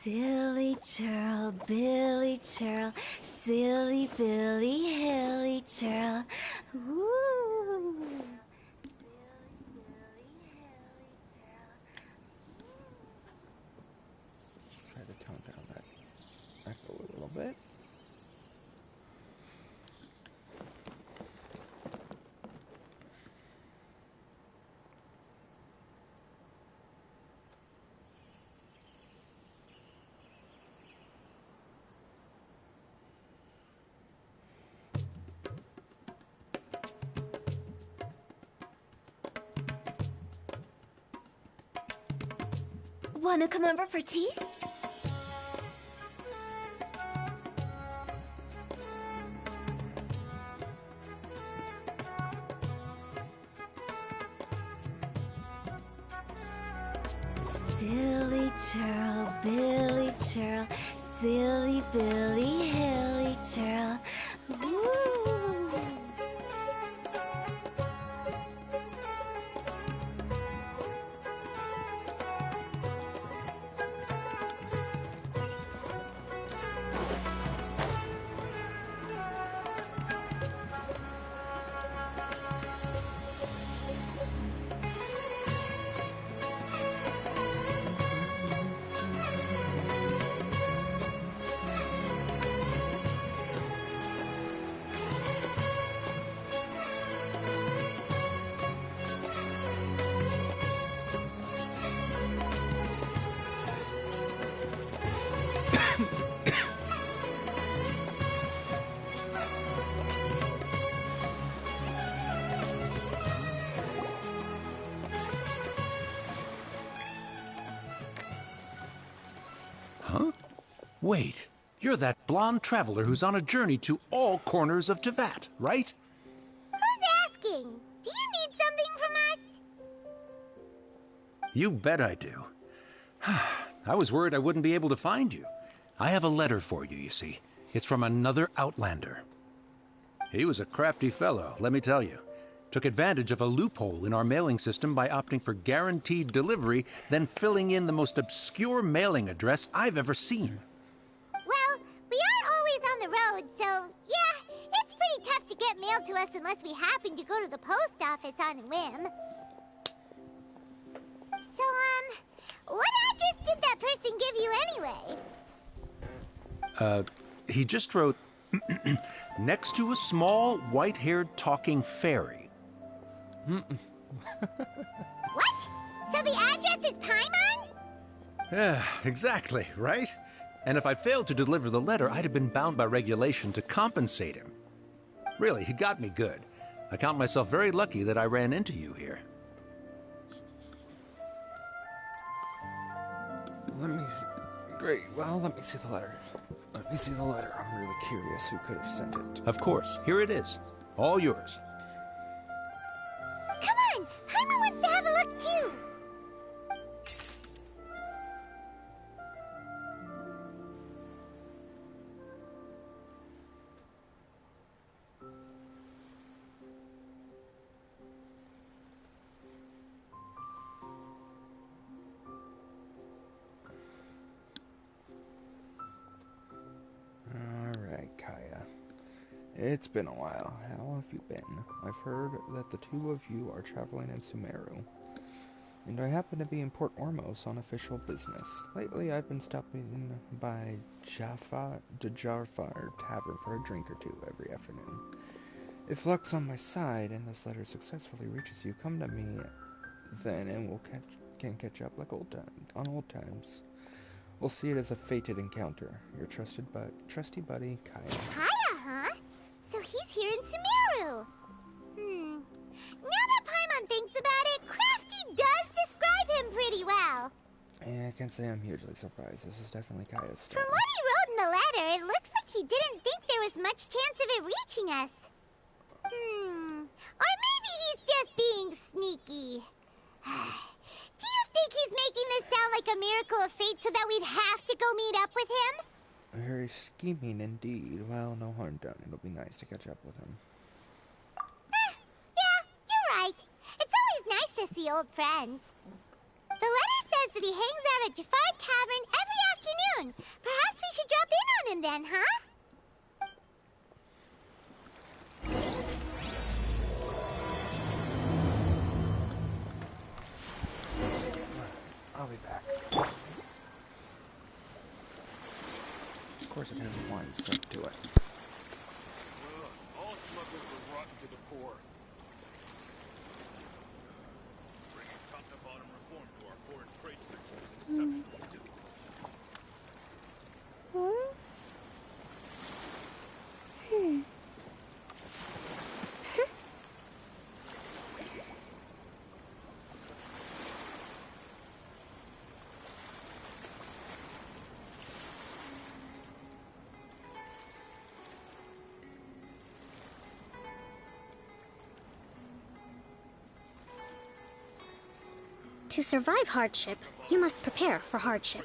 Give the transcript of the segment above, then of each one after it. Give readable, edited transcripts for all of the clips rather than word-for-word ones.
Silly churl, Billy churl, silly Billy, hilly churl. Woo! Try to tone down that echo a little bit. Wanna come over for tea? Silly churl, Billy churl, silly Billy, hilly churl. Woo! Huh? Wait, you're that blonde traveler who's on a journey to all corners of Teyvat, right? Who's asking? Do you need something from us? You bet I do. I was worried I wouldn't be able to find you. I have a letter for you, you see. It's from another Outlander. He was a crafty fellow, let me tell you. Took advantage of a loophole in our mailing system by opting for guaranteed delivery, then filling in the most obscure mailing address I've ever seen. Well, we are always on the road, so yeah, it's pretty tough to get mail to us unless we happen to go to the post office on a whim. So, what address did that person give you anyway? He just wrote, next to a small, white-haired talking fairy. What? So the address is Paimon? Yeah, exactly, right? And if I'd failed to deliver the letter, I'd have been bound by regulation to compensate him. Really, he got me good. I count myself very lucky that I ran into you here. Let me see. Great. Well, let me see the letter. Let me see the letter. I'm really curious who could have sent it. Of course. Here it is. All yours. Come on! Paimon wants to have a look too! Alright, Kaya. It's been a while. How have you been? I've heard that the two of you are traveling in Sumeru. And I happen to be in Port Ormos on official business. Lately I've been stopping by Jafar Tavern for a drink or two every afternoon. If luck's on my side and this letter successfully reaches you, come to me then and we'll can catch up like on old times. We'll see it as a fated encounter. Your trusty buddy, Kaya. Kaya, huh? So he's here in Sumeru. Now that Paimon thinks about it, Crafty does describe him pretty well. Yeah, I can't say I'm hugely surprised. This is definitely Kaya's style. From what he wrote in the letter, it looks like he didn't think there was much chance of it reaching us. Or maybe he's just being sneaky. Do you think he's making this sound like a miracle of fate so that we'd have to go meet up with him? Very scheming indeed. Well, no harm done. It'll be nice to catch up with him. Yeah, you're right. It's always nice to see old friends. The letter says that he hangs out at Jafar Tavern every afternoon. soon. Perhaps we should drop in on him then, huh? I'll be back. Of course it has a wine set to it. All smugglers are rotten to the core. Bringing top-to-bottom reform to our foreign trade sector is exceptionally difficult. To survive hardship, you must prepare for hardship.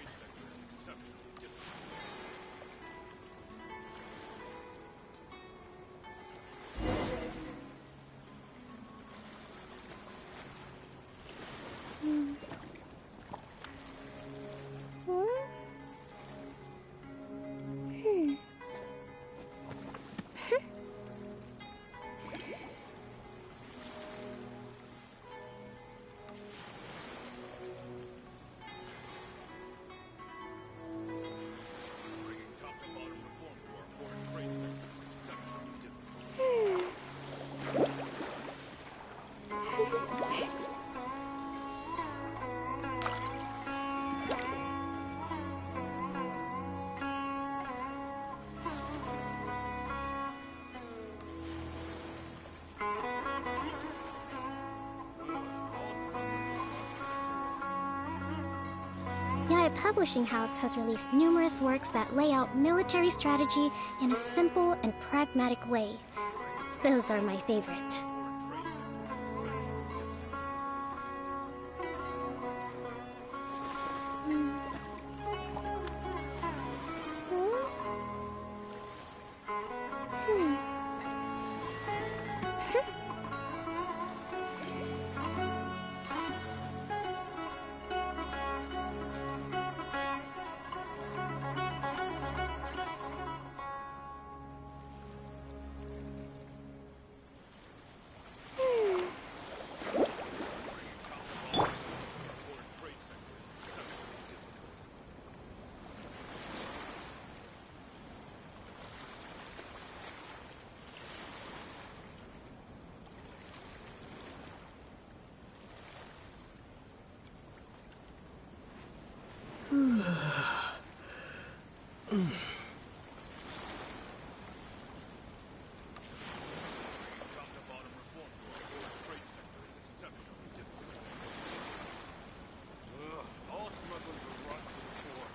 Yaya Publishing House has released numerous works that lay out military strategy in a simple and pragmatic way. Those are my favorite. All smugglers are rotten to the core.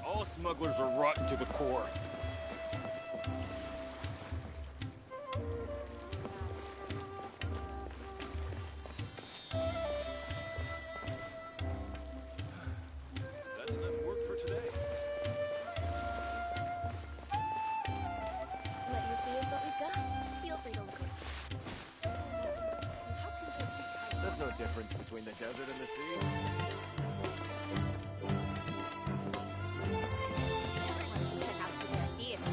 All smugglers are rotten to the core. That's enough work for today. What you see is what we've got. Feel free to look. There's no difference between the desert and the sea. Everyone should check out Super Theater.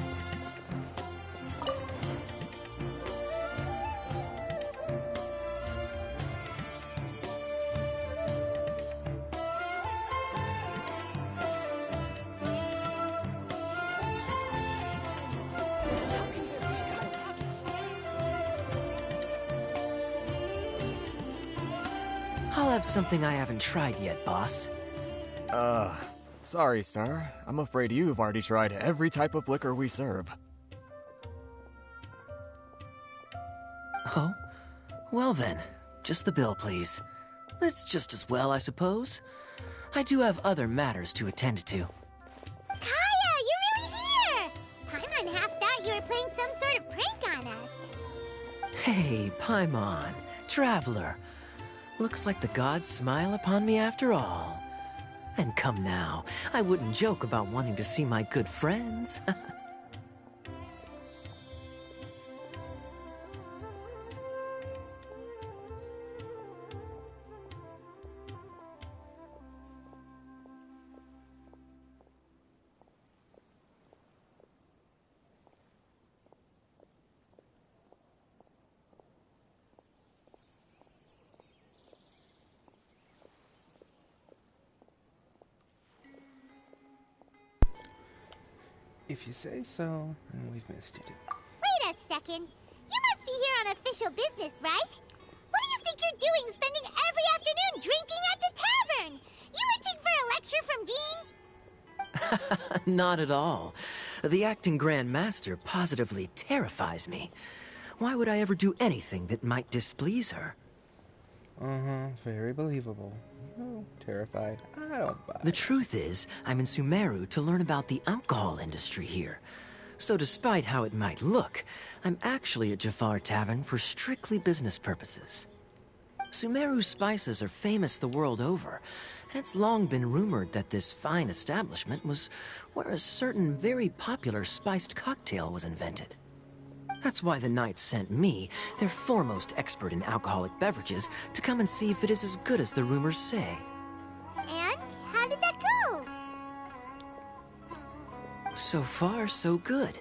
I'll have something I haven't tried yet, boss. Sorry, sir. I'm afraid you've already tried every type of liquor we serve. Oh? Well then, just the bill, please. That's just as well, I suppose. I do have other matters to attend to. Kaya, you're really here! Paimon half thought you were playing some sort of prank on us. Hey, Paimon, traveler. Looks like the gods smile upon me after all. And come now, I wouldn't joke about wanting to see my good friends. If you say so, and we've missed you too. Wait a second. You must be here on official business, right? What do you think you're doing spending every afternoon drinking at the tavern? You itching for a lecture from Jean? Not at all. The acting Grand Master positively terrifies me. Why would I ever do anything that might displease her? Very believable. Oh, terrified. I don't buy The it. truth is, I'm in Sumeru to learn about the alcohol industry here. So despite how it might look, I'm actually at Jafar Tavern for strictly business purposes. Sumeru spices are famous the world over, and it's long been rumored that this fine establishment was where a certain very popular spiced cocktail was invented. That's why the Knights sent me, their foremost expert in alcoholic beverages, to come and see if it is as good as the rumors say. And how did that go? So far, so good.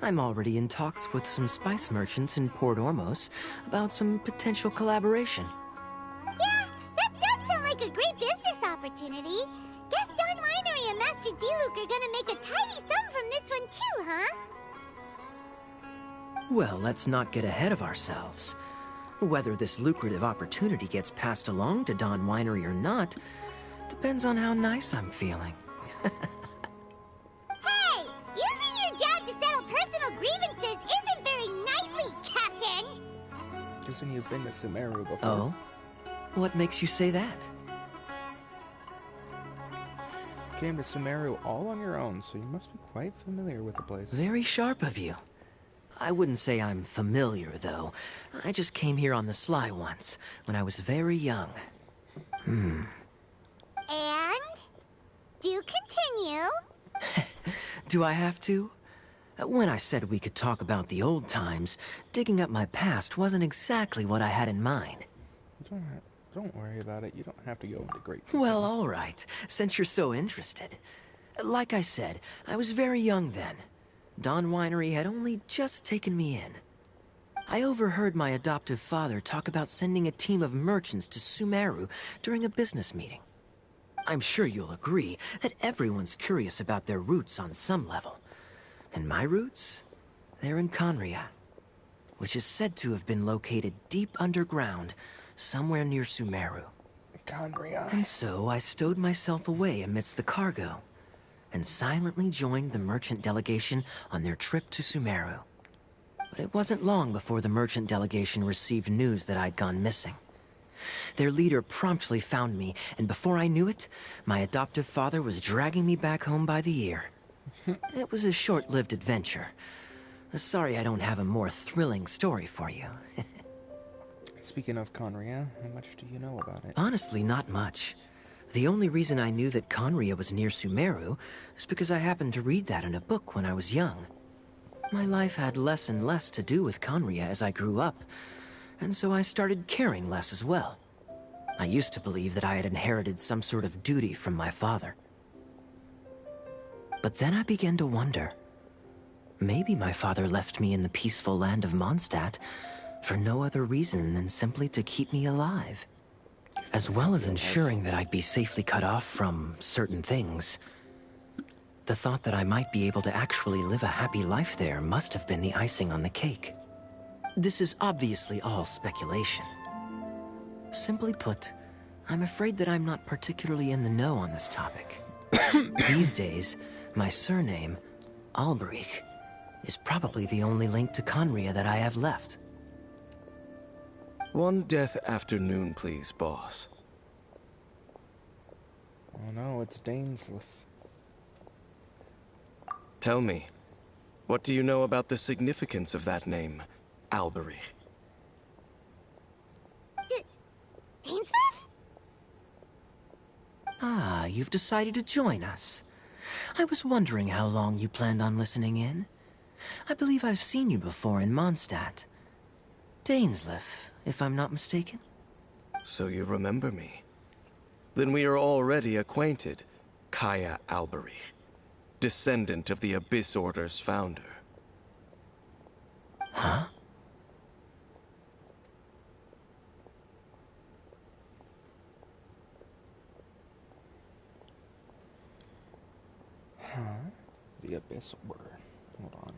I'm already in talks with some spice merchants in Port Ormos about some potential collaboration. Yeah, that does sound like a great business opportunity. Guess Don Winery and Master D-Luke are gonna make a tidy sum from this one too, huh? Well, let's not get ahead of ourselves. Whether this lucrative opportunity gets passed along to Don Winery or not depends on how nice I'm feeling. Hey, using your job to settle personal grievances isn't very knightly, Captain! Isn't you've been to Sumeru before? Oh? What makes you say that? You came to Sumeru all on your own, so you must be quite familiar with the place. Very sharp of you. I wouldn't say I'm familiar, though. I just came here on the sly once, when I was very young. And? Do continue. Do I have to? When I said we could talk about the old times, digging up my past wasn't exactly what I had in mind. Don't worry about it. You don't have to go into great detail. Well, all right, since you're so interested. Like I said, I was very young then. Don Winery had only just taken me in. I overheard my adoptive father talk about sending a team of merchants to Sumeru during a business meeting. I'm sure you'll agree that everyone's curious about their roots on some level. And my roots? They're in Conria, which is said to have been located deep underground, somewhere near Sumeru. Conria. And so I stowed myself away amidst the cargo, and silently joined the merchant delegation on their trip to Sumeru. But it wasn't long before the merchant delegation received news that I'd gone missing. Their leader promptly found me, and before I knew it, my adoptive father was dragging me back home by the ear. It was a short-lived adventure. Sorry I don't have a more thrilling story for you. Speaking of Conria, how much do you know about it? Honestly, not much. The only reason I knew that Conria was near Sumeru is because I happened to read that in a book when I was young. My life had less and less to do with Conria as I grew up, and so I started caring less as well. I used to believe that I had inherited some sort of duty from my father. But then I began to wonder. Maybe my father left me in the peaceful land of Mondstadt for no other reason than simply to keep me alive. As well as ensuring that I'd be safely cut off from certain things. The thought that I might be able to actually live a happy life there must have been the icing on the cake. This is obviously all speculation. Simply put, I'm afraid that I'm not particularly in the know on this topic. These days, my surname, Alberich, is probably the only link to Conria that I have left. One death afternoon, please, boss. Oh no, it's Dainsleif. Tell me, what do you know about the significance of that name, Alberich? Dainsleif? Ah, you've decided to join us. I was wondering how long you planned on listening in. I believe I've seen you before in Mondstadt. Dainsleif, if I'm not mistaken. So you remember me. Then we are already acquainted, Kaya Alberich, descendant of the Abyss Order's founder. Huh? Huh? The Abyss Order. Hold on.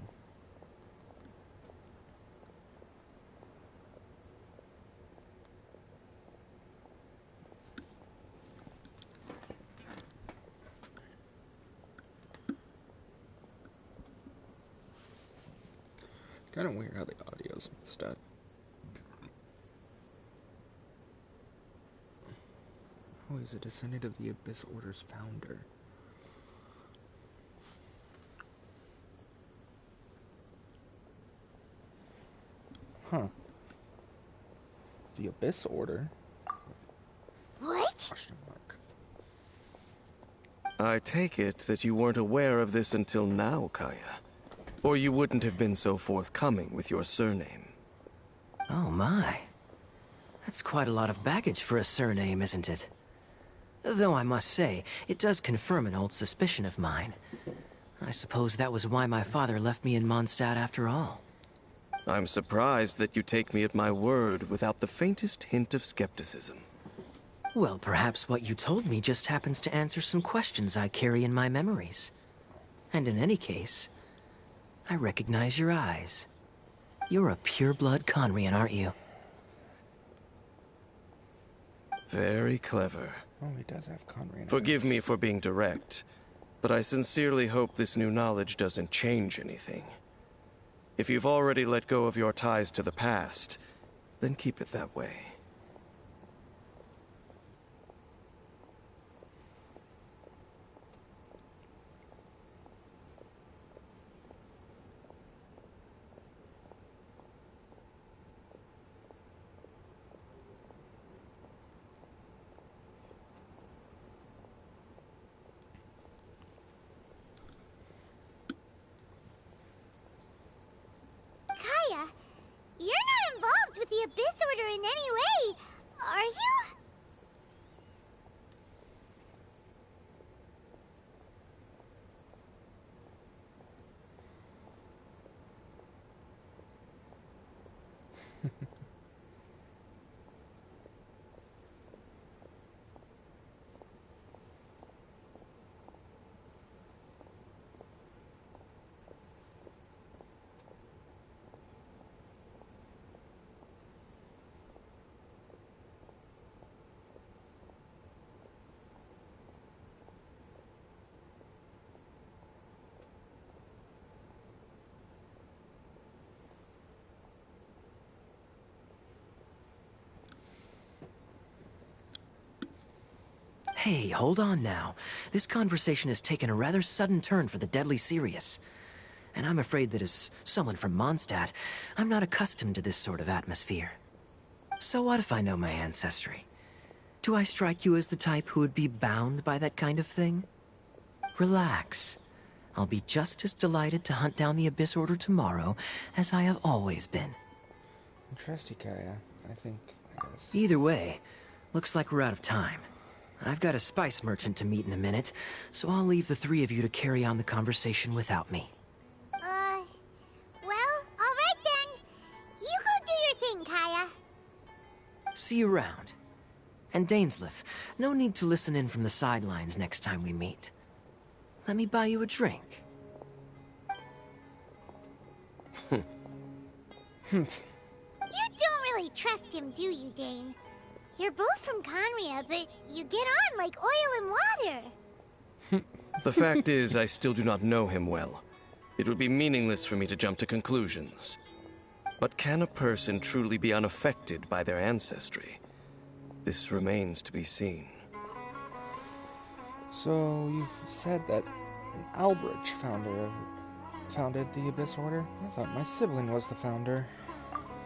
Kind of weird how the audio's mixed up. Oh, he's a descendant of the Abyss Order's founder. Huh. The Abyss Order? What? Question mark. I take it that you weren't aware of this until now, Kaya. Or you wouldn't have been so forthcoming with your surname. Oh my. That's quite a lot of baggage for a surname, isn't it? Though I must say, it does confirm an old suspicion of mine. I suppose that was why my father left me in Mondstadt after all. I'm surprised that you take me at my word without the faintest hint of skepticism. Well, perhaps what you told me just happens to answer some questions I carry in my memories. And in any case, I recognize your eyes. You're a pure-blood Conrian, aren't you? Very clever. Oh, he does have Conrian. Forgive me for being direct, but I sincerely hope this new knowledge doesn't change anything. If you've already let go of your ties to the past, then keep it that way. Kaya, you're not involved with the Abyss Order in any way, Hey, hold on now. This conversation has taken a rather sudden turn for the deadly serious. And I'm afraid that as someone from Mondstadt, I'm not accustomed to this sort of atmosphere. So what if I know my ancestry? Do I strike you as the type who would be bound by that kind of thing? Relax. I'll be just as delighted to hunt down the Abyss Order tomorrow as I have always been. Interesting, Kaya. I guess. Either way, looks like we're out of time. I've got a spice merchant to meet in a minute, so I'll leave the three of you to carry on the conversation without me. Well, alright then. You go do your thing, Kaya. See you around. And Dainsleif, no need to listen in from the sidelines next time we meet. Let me buy you a drink. You don't really trust him, do you, Dane? You're both from Conria, but you get on like oil and water. The fact is, I still do not know him well. It would be meaningless for me to jump to conclusions. But can a person truly be unaffected by their ancestry? This remains to be seen. So, you've said that Albrecht founded the Abyss Order? I thought my sibling was the founder.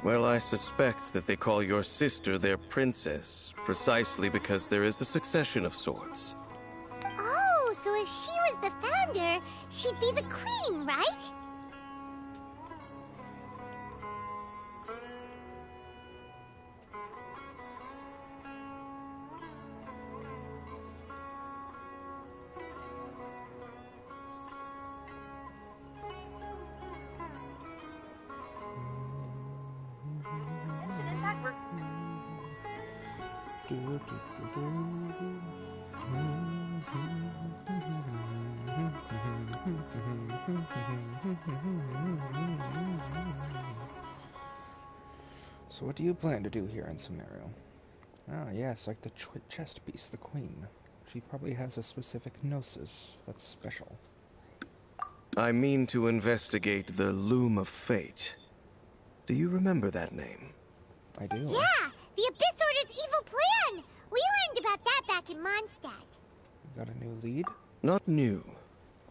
Well, I suspect that they call your sister their princess, precisely because there is a succession of sorts. Oh, so if she was the founder, she'd be the queen, right? So what do you plan to do here in Sumeru? Ah, yes, like the chest piece, the queen. She probably has a specific gnosis that's special. I mean to investigate the Loom of Fate. Do you remember that name? I do. Yeah, the Abyss Order's evil plan! We learned about that back in Mondstadt. You got a new lead? Not new.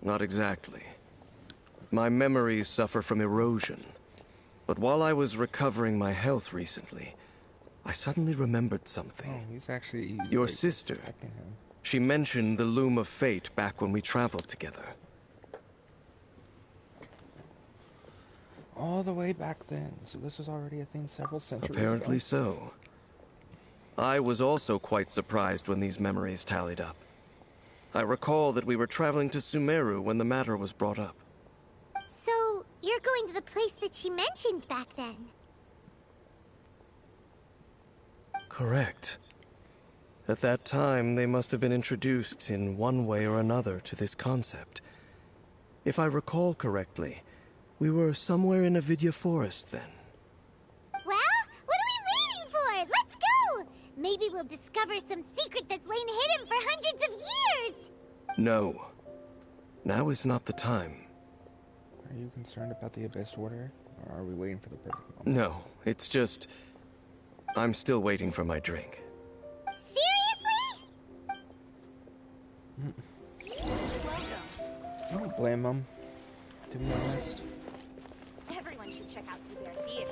Not exactly. My memories suffer from erosion. But while I was recovering my health recently, I suddenly remembered something. Oh, he's actually... Your sister. She mentioned the Loom of Fate back when we traveled together. All the way back then. So this was already a thing several centuries Apparently ago. so. I was also quite surprised when these memories tallied up. I recall that we were traveling to Sumeru when the matter was brought up. So, you're going to the place that she mentioned back then? Correct. At that time, they must have been introduced in one way or another to this concept. If I recall correctly, we were somewhere in Avidya Forest then. Well, what are we waiting for? Let's go! Maybe we'll discover some secret that's lain hidden for hundreds of years! No. Now is not the time. Are you concerned about the Abyss Order? Or are we waiting for the perfect moment? No, it's just... I'm still waiting for my drink. Seriously? I don't blame him, to be honest. Everyone should check out Caribert Theater.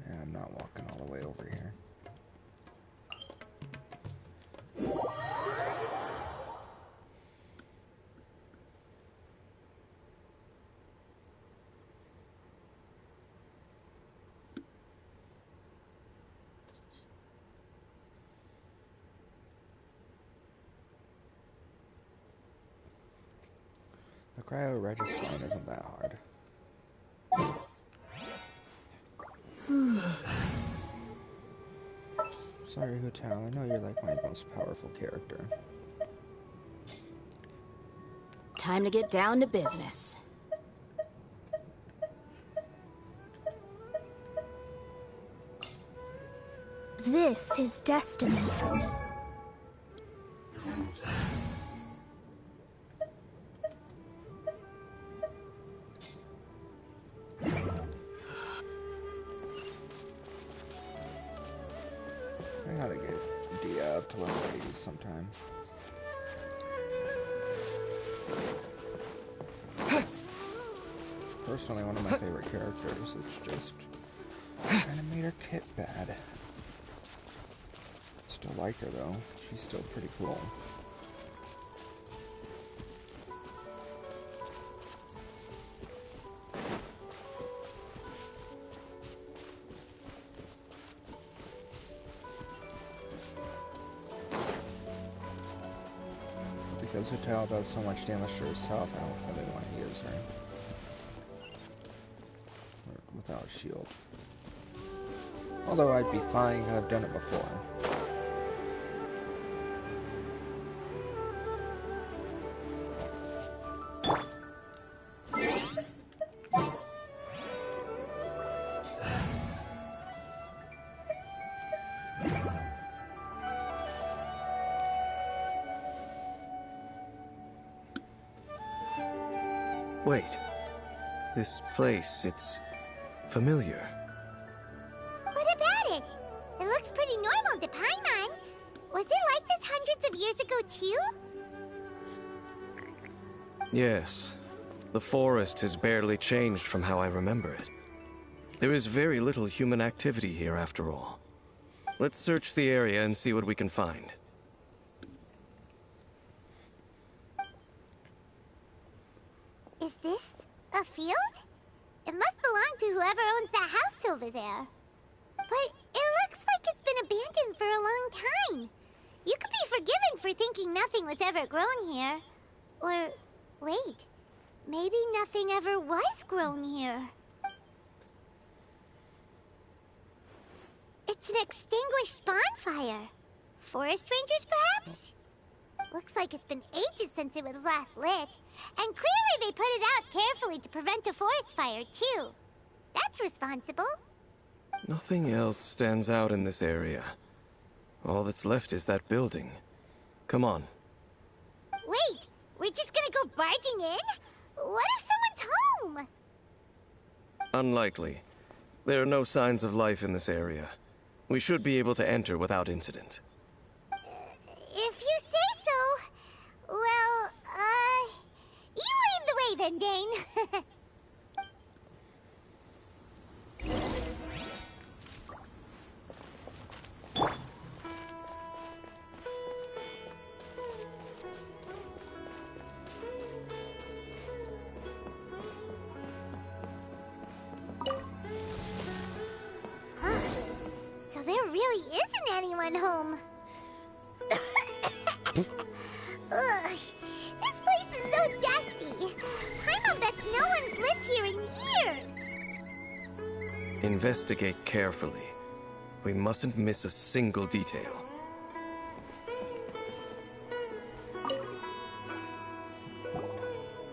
Yeah, I'm not walking all the way over here. The cryo-registering isn't that hard. Sorry, Hutao, I know you're like my most powerful character. Time to get down to business. This is destiny. gotta get Dia up to level 80 sometime. Personally, one of my favorite characters. It's just kind of made her kit bad. Still like her though. She's still pretty cool. Because Hotel does so much damage to herself, I don't really want to use her. Without a shield. Although I'd be fine, I've done it before. Wait. This place, it's familiar. What about it? It looks pretty normal to Paimon. Was it like this hundreds of years ago, too? Yes. The forest has barely changed from how I remember it. There is very little human activity here, after all. Let's search the area and see what we can find. Is this a field? It must belong to whoever owns that house over there. But it looks like it's been abandoned for a long time. You could be forgiven for thinking nothing was ever grown here. Or, wait, maybe nothing ever was grown here. It's an extinguished bonfire. Forest rangers, perhaps? Looks like it's been ages since it was last lit. And clearly they put it out carefully to prevent a forest fire, too. That's responsible. Nothing else stands out in this area. All that's left is that building. Come on. Wait, we're just gonna go barging in? What if someone's home? Unlikely. There are no signs of life in this area. We should be able to enter without incident. If you say so. Well, you lead the way then, Dane. So there really isn't anyone home. Ugh, this place is so dusty. Paimon bets no one's lived here in years. Investigate carefully. We mustn't miss a single detail.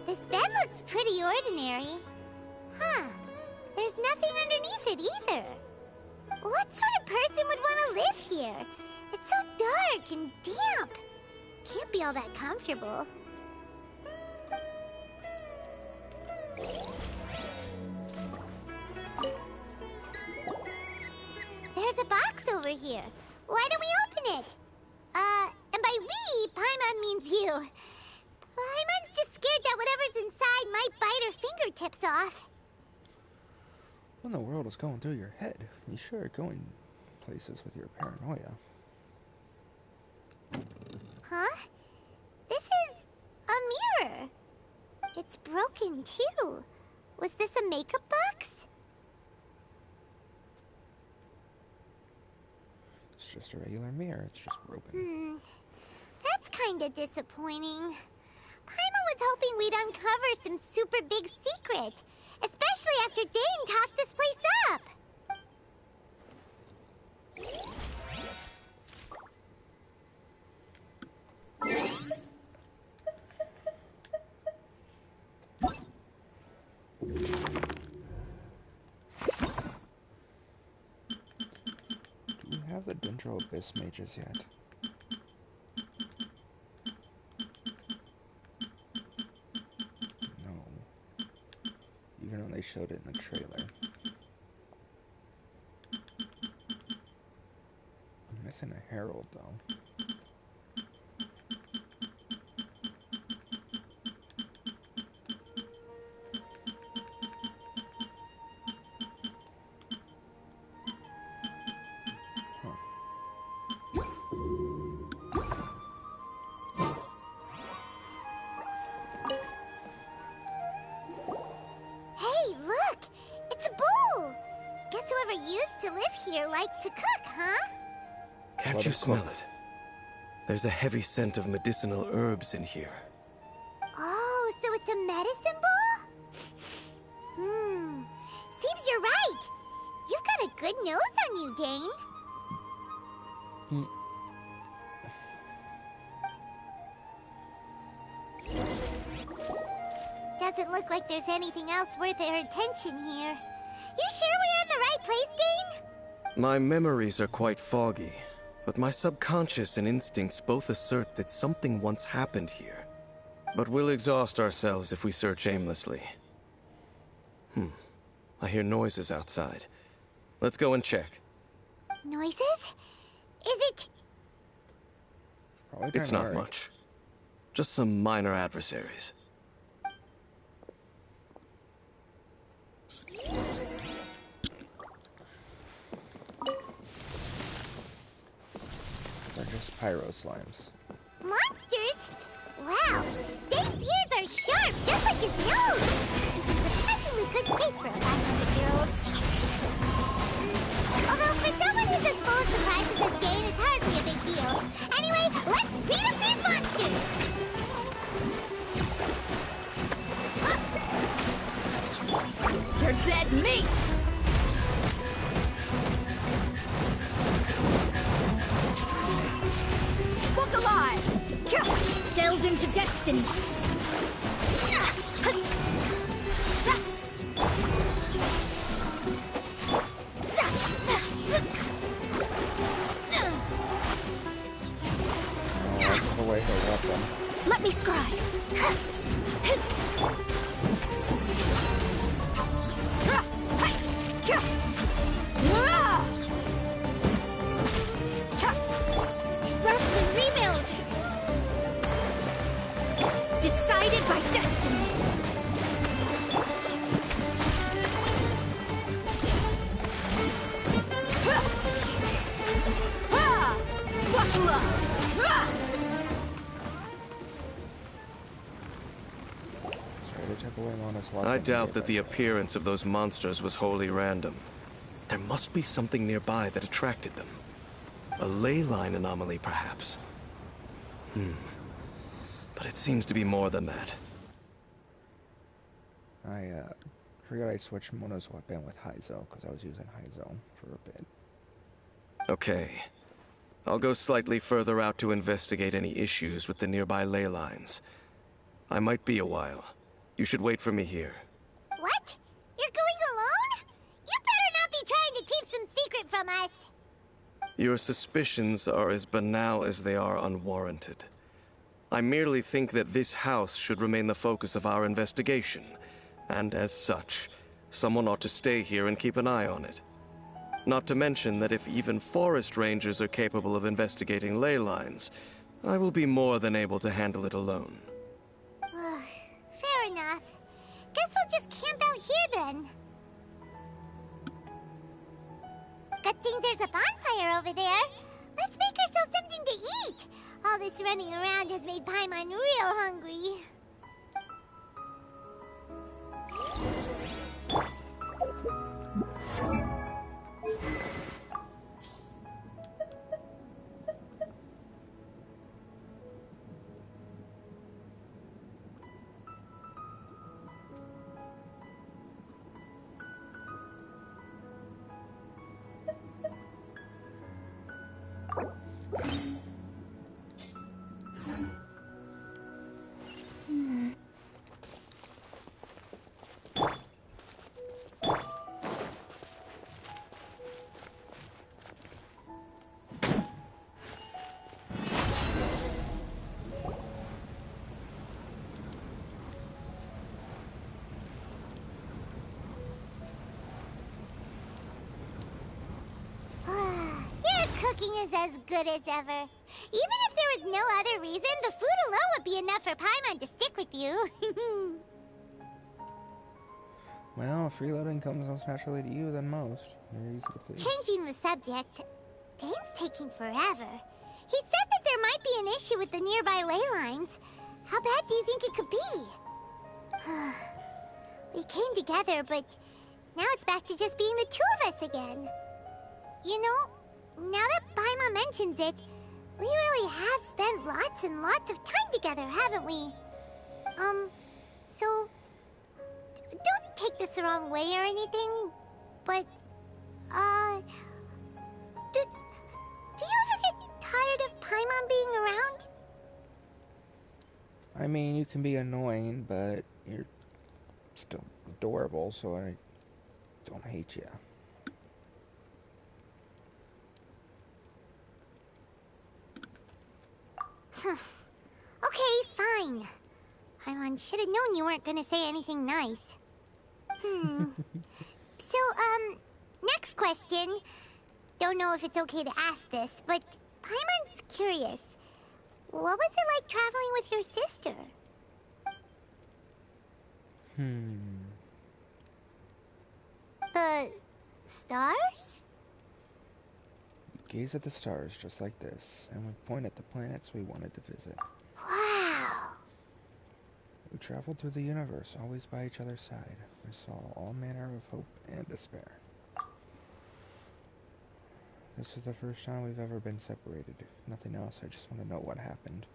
This bed looks pretty ordinary. Huh. There's nothing underneath it either. What sort of person would want to live here? It's so dark and damp. Can't be all that comfortable. There's a box over here. Why don't we open it? And by we, Paimon means you. Paimon's just scared that whatever's inside might bite her fingertips off. What in the world is going through your head? You sure are going places with your paranoia. Huh? This is a mirror. It's broken, too. Was this a makeup box? It's just a regular mirror. It's just broken. That's kinda disappointing. Paimon was hoping we'd uncover some super big secret. Especially after Dane talked this place up. Do we have the Dendro Abyss mages yet? No. Even though they showed it in the trailer. I'm missing a herald, though. Hey, look! It's a bull! Guess whoever used to live here liked to cook, huh? Can't you smell it? There's a heavy scent of medicinal herbs in here. Oh, so it's a medicine bull? Seems you're right. You've got a good nose on you, Dane. Doesn't look like there's anything else worth their attention here. You sure we're in the right place, Dane? My memories are quite foggy, but my subconscious and instincts both assert that something once happened here. But we'll exhaust ourselves if we search aimlessly. I hear noises outside. Let's go and check. Noises? Is it... It's not much. Just some minor adversaries. They're just pyro slimes. monsters? Wow, Dane's ears are sharp, just like his nose. Surprisingly good shape for a 500-year-old. Although for someone who's as full of surprises as Dane, it's hardly a big deal. Anyway, let's beat up these monsters! You're dead meat! Look alive! Delve into destiny. Took away her weapon. Let me scribe. Rest and rebuild. Decided by destiny. Buckle up! Sorry, they took away Lana's weapon. I doubt that the appearance of those monsters was wholly random. There must be something nearby that attracted them. A ley line anomaly, perhaps. But it seems to be more than that. I forgot I switched Mona's weapon with Heizo, because I was using Heizo for a bit. Okay. I'll go slightly further out to investigate any issues with the nearby ley lines. I might be a while. You should wait for me here. What? You're going alone? You better not be trying to keep some secret from us. Your suspicions are as banal as they are unwarranted. I merely think that this house should remain the focus of our investigation, and as such, someone ought to stay here and keep an eye on it. Not to mention that if even forest rangers are capable of investigating ley lines, I will be more than able to handle it alone. Fair enough. Guess we'll just camp out here then. Good thing there's a bonfire over there. Let's make ourselves something to eat. All this running around has made Paimon real hungry. cooking is as good as ever. Even if there was no other reason, the food alone would be enough for Paimon to stick with you. Well, if freeloading comes most naturally to you than most, you're easy to please. Changing the subject, Dane's taking forever. He said that there might be an issue with the nearby ley lines. How bad do you think it could be? We came together, but now it's back to just being the two of us again. You know, now that Paimon mentions it, we really have spent lots and lots of time together, haven't we? So, don't take this the wrong way or anything, but, do you ever get tired of Paimon being around? I mean, you can be annoying, but you're still adorable, so I don't hate you. Okay, fine. Paimon should have known you weren't gonna say anything nice. So, next question. Don't know if it's okay to ask this, but Paimon's curious. What was it like traveling with your sister? The stars? We gaze at the stars just like this, and we point at the planets we wanted to visit. Wow. We traveled through the universe, always by each other's side. We saw all manner of hope and despair. This is the first time we've ever been separated. Nothing else, I just want to know what happened.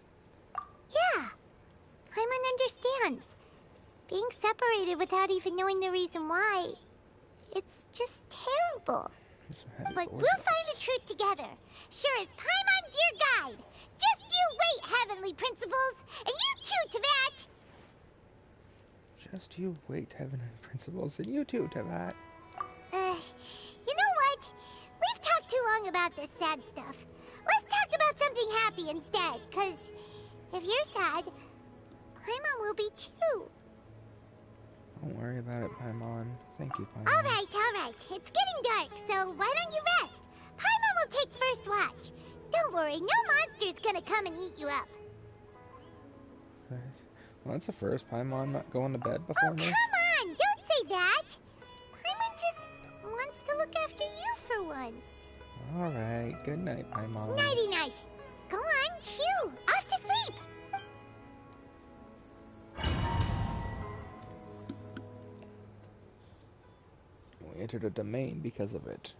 Yeah, Paimon understands. Being separated without even knowing the reason why, it's just terrible. But we'll find the truth together. Sure as Paimon's your guide. Just you wait, Heavenly Principles, and you too, Tavat. Just you wait, Heavenly Principles, and you too, Tavat. You know what? We've talked too long about this sad stuff. Let's talk about something happy instead, because if you're sad, Paimon will be too. Don't worry about it, Paimon. Thank you, Paimon. All right. It's getting dark, so why don't you rest? Paimon will take first watch. Don't worry, no monster's gonna come and eat you up. Right. Well, that's a first. Paimon not going to bed before me? Come on! Don't say that! Paimon just wants to look after you for once. Alright. Good night, Paimon. Nighty-night. Go on, shoo! Off to sleep! We entered a domain because of it.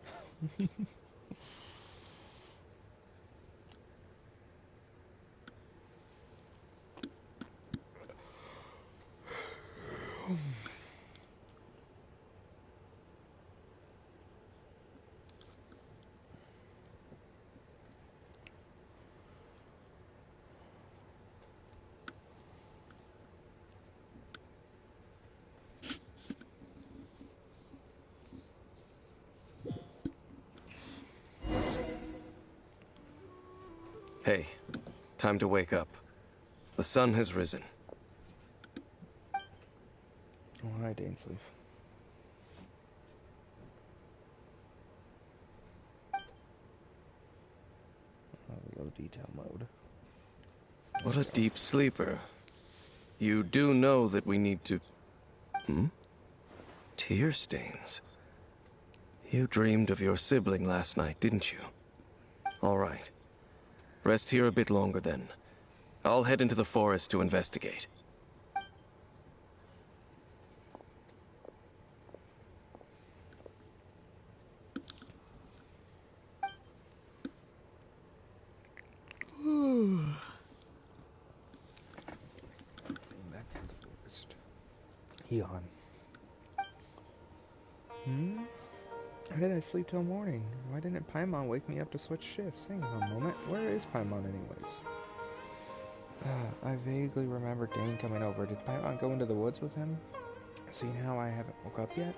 Hey, time to wake up. The sun has risen. Oh, hi, Dainsleif. Low detail mode. What a deep sleeper. You do know that we need to... Tear stains. You dreamed of your sibling last night, didn't you? All right. Rest here a bit longer then. I'll head into the forest to investigate. Back to the forest. Yawn. Why did I sleep till morning? Why didn't Paimon wake me up to switch shifts? Hang on a moment. Where is Paimon anyways? I vaguely remember Dane coming over. Did Paimon go into the woods with him? Seeing how I haven't woke up yet?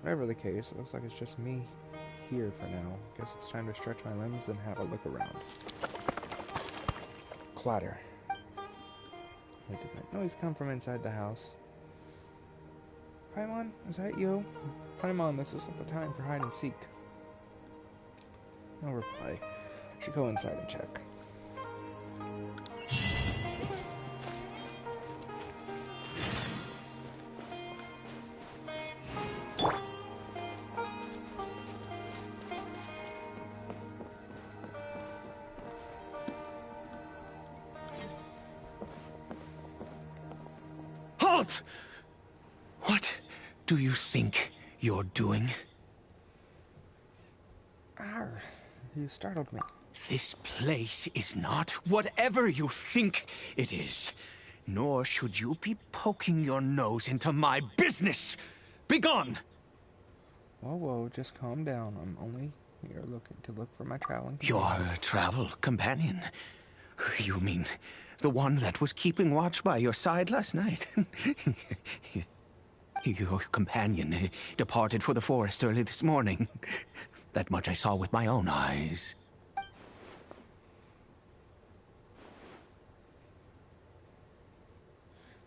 Whatever the case, it looks like it's just me here for now. Guess it's time to stretch my limbs and have a look around. Clatter. Wait, did that noise come from inside the house? Paimon, is that you? Paimon, this isn't the time for hide and seek. No reply. Should go inside and check. Halt! What do you think you're doing? Arr, you startled me. This place is not whatever you think it is. Nor should you be poking your nose into my business. Begone! Whoa, just calm down. I'm only here looking to look for my traveling companion. Your travel companion? You mean the one that was keeping watch by your side last night? Your companion departed for the forest early this morning. That much I saw with my own eyes.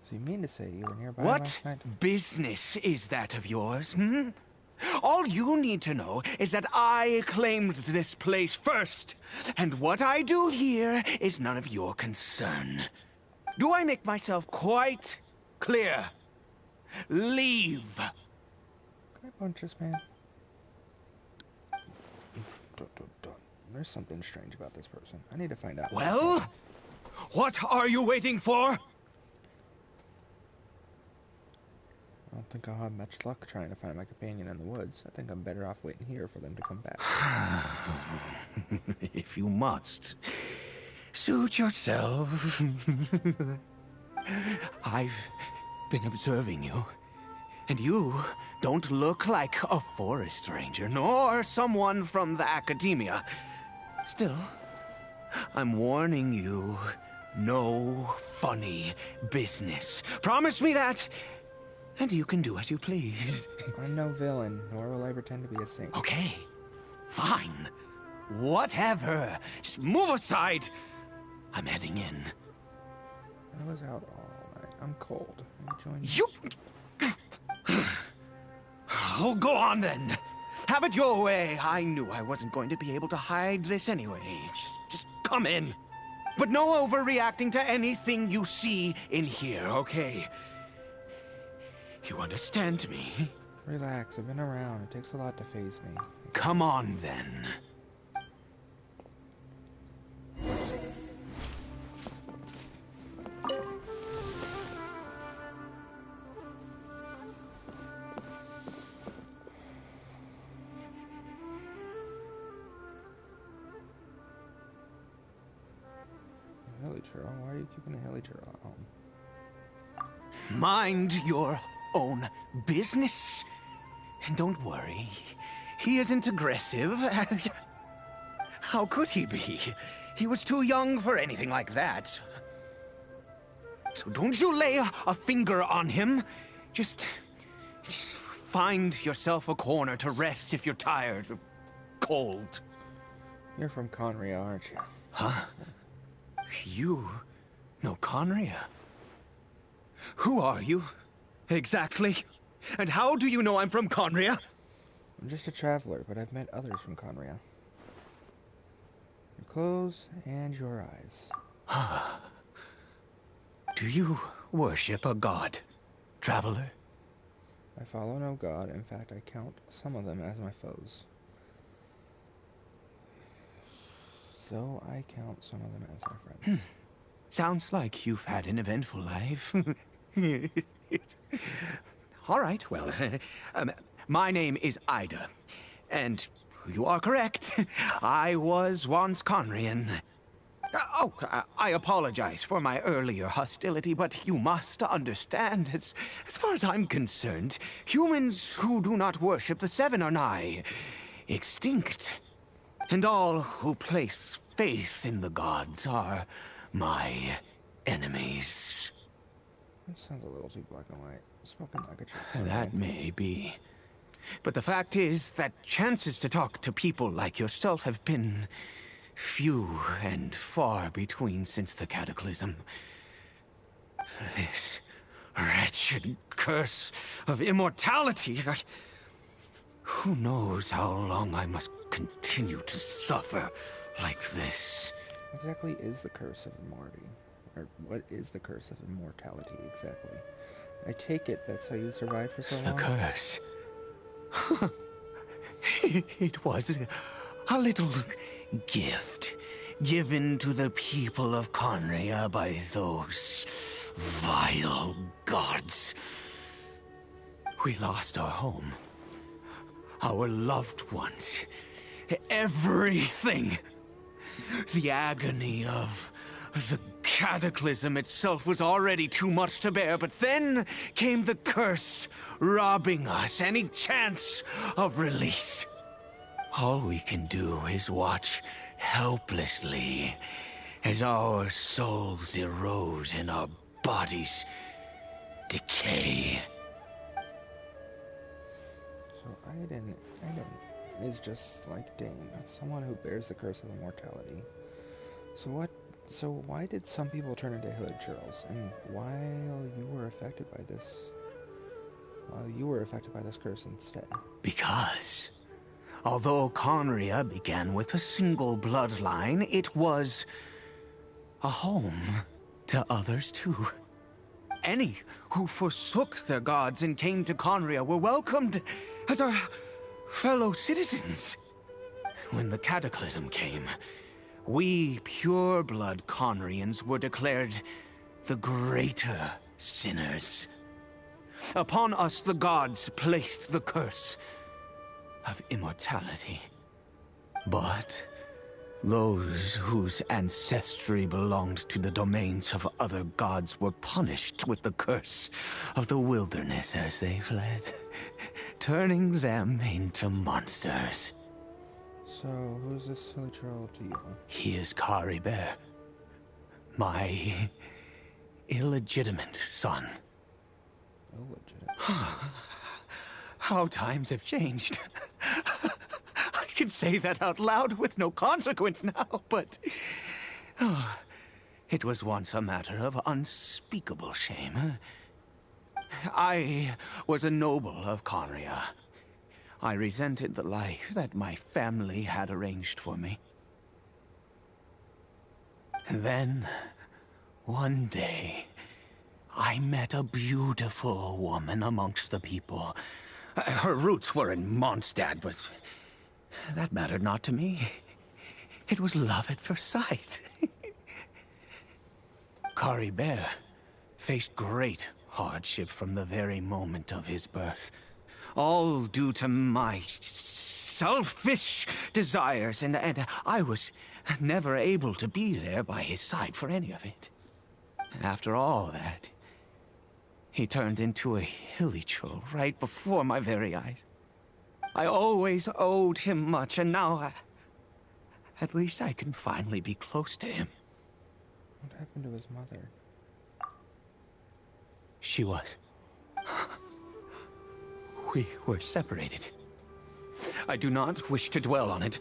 So you mean to say you were nearby last night? What business is that of yours, hmm? All you need to know is that I claimed this place first, and what I do here is none of your concern. Do I make myself quite clear? Leave! Can I punch this man? There's something strange about this person. I need to find out. Well, what are you waiting for? I don't think I'll have much luck trying to find my companion in the woods. I think I'm better off waiting here for them to come back. If you must, suit yourself. I've been observing you, and you don't look like a forest ranger, nor someone from the academia. Still, I'm warning you, no funny business. Promise me that, and you can do as you please. I'm no villain, nor will I pretend to be a saint. Okay, fine. Whatever. Just move aside. I'm heading in. I was out all night. I'm cold. Let me join You... Oh, go on then. Have it your way. I knew I wasn't going to be able to hide this anyway. Just come in. But no overreacting to anything you see in here, okay? You understand me? Relax, I've been around. It takes a lot to faze me. Come on, then. Hilly churro? Why are you keeping a hilly churro at home? Mind your own business. And don't worry, he isn't aggressive. How could he be? He was too young for anything like that. So don't you lay a finger on him. Just find yourself a corner to rest if you're tired or cold. You're from Conria, aren't you? Huh? You know Conria? Who are you, exactly? And how do you know I'm from Conria? I'm just a traveler, but I've met others from Conria. Your clothes and your eyes. Do you worship a god, traveler? I follow no god. In fact, I count some of them as my foes. So I count some of them as my friends. Sounds like you've had an eventful life. All right, well, my name is Ida, and you are correct. I was once Conrian. I apologize for my earlier hostility, but you must understand, as far as I'm concerned, humans who do not worship the Seven are nigh extinct. And all who place faith in the gods are my enemies. That sounds a little too black and white. Spoken like a true. That may be. But the fact is that chances to talk to people like yourself have been few and far between since the cataclysm. This wretched curse of immortality. Who knows how long I must continue continue to suffer like this. What exactly is the curse of immortality? Or what is the curse of immortality exactly? I take it that's how you survived for so long? The curse. It was a little gift given to the people of Conria by those vile gods. We lost our home, our loved ones, everything. The agony of the cataclysm itself was already too much to bear, but then came the curse, robbing us any chance of release. All we can do is watch helplessly as our souls erode and our bodies decay. So Aiden is just like Dane, someone who bears the curse of immortality. So why did some people turn into hood churls, and while you were affected by this curse instead? Because although Conria began with a single bloodline, it was a home to others too. Any who forsook their gods and came to Conria were welcomed as our fellow citizens. When the cataclysm came, we pure-blood Conrians were declared the greater sinners. Upon us the gods placed the curse of immortality. But those whose ancestry belonged to the domains of other gods were punished with the curse of the wilderness as they fled, turning them into monsters. So, who's this silly troll to you? He is Caribert, my illegitimate son. Illegitimate? How times have changed. I can say that out loud with no consequence now, but it was once a matter of unspeakable shame. I was a noble of Conria. I resented the life that my family had arranged for me. And then, one day, I met a beautiful woman amongst the people. Her roots were in Mondstadt, but that mattered not to me. It was love at first sight. Caribert faced great hardship from the very moment of his birth. All due to my selfish desires, and I was never able to be there by his side for any of it. After all that, he turned into a hilly troll right before my very eyes. I always owed him much, and now at least I can finally be close to him. What happened to his mother? She was. We were separated. I do not wish to dwell on it.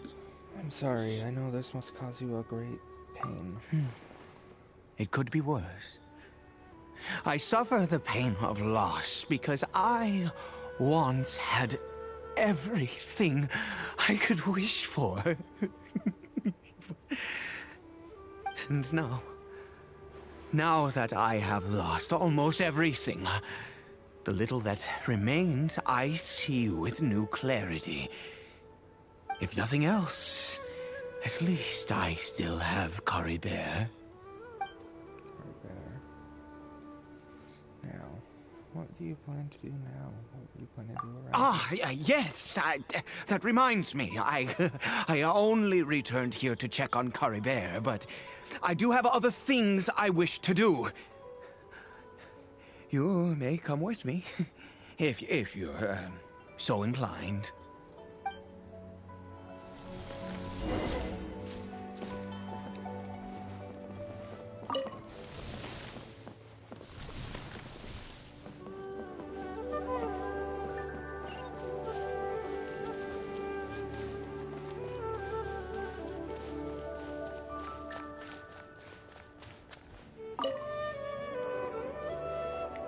I'm sorry, I know this must cause you a great pain. It could be worse. I suffer the pain of loss because I once had everything I could wish for. And now that I have lost almost everything, the little that remains I see with new clarity. If nothing else, at least I still have Caribert. Now, what do you plan to do now? What do you plan to do around Yes, that reminds me. I only returned here to check on Caribert, but I do have other things I wish to do. You may come with me, if you're so inclined.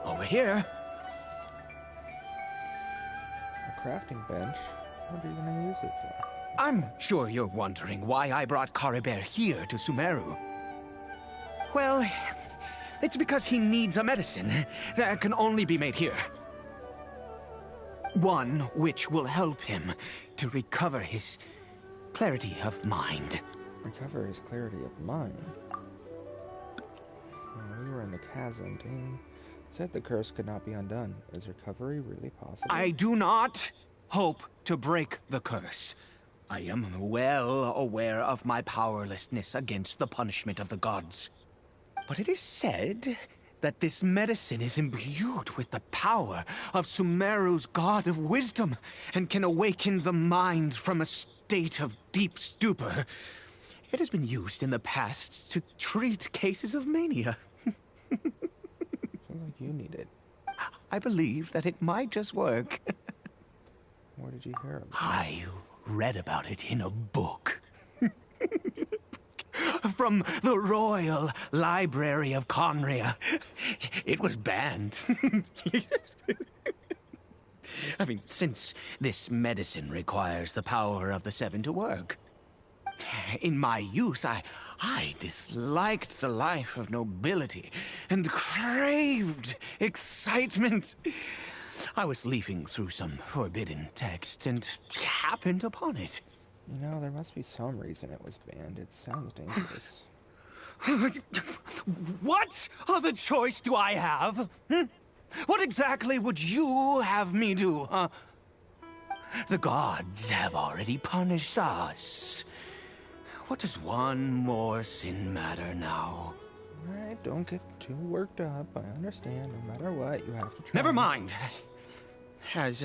Over here. A crafting bench? What are you going to use it for? I'm sure you're wondering why I brought Caribert here to Sumeru. Well, it's because he needs a medicine that can only be made here. One which will help him to recover his clarity of mind. Recover his clarity of mind? We were in the chasm, dang. Said the curse could not be undone. Is recovery really possible? I do not hope to break the curse. I am well aware of my powerlessness against the punishment of the gods. But it is said that this medicine is imbued with the power of Sumeru's god of wisdom and can awaken the mind from a state of deep stupor. It has been used in the past to treat cases of mania. Sounds like you need it. I believe that it might just work. Where did you hear of it? I read about it in a book. From the Royal Library of Conria. It was banned. I mean, since this medicine requires the power of the Seven to work. In my youth, I disliked the life of nobility and craved excitement. I was leafing through some forbidden text and happened upon it. You know, there must be some reason it was banned. It sounds dangerous. What other choice do I have? What exactly would you have me do, huh? The gods have already punished us. What does one more sin matter now? Alright, don't get too worked up. I understand. No matter what, you have to try. Never mind. As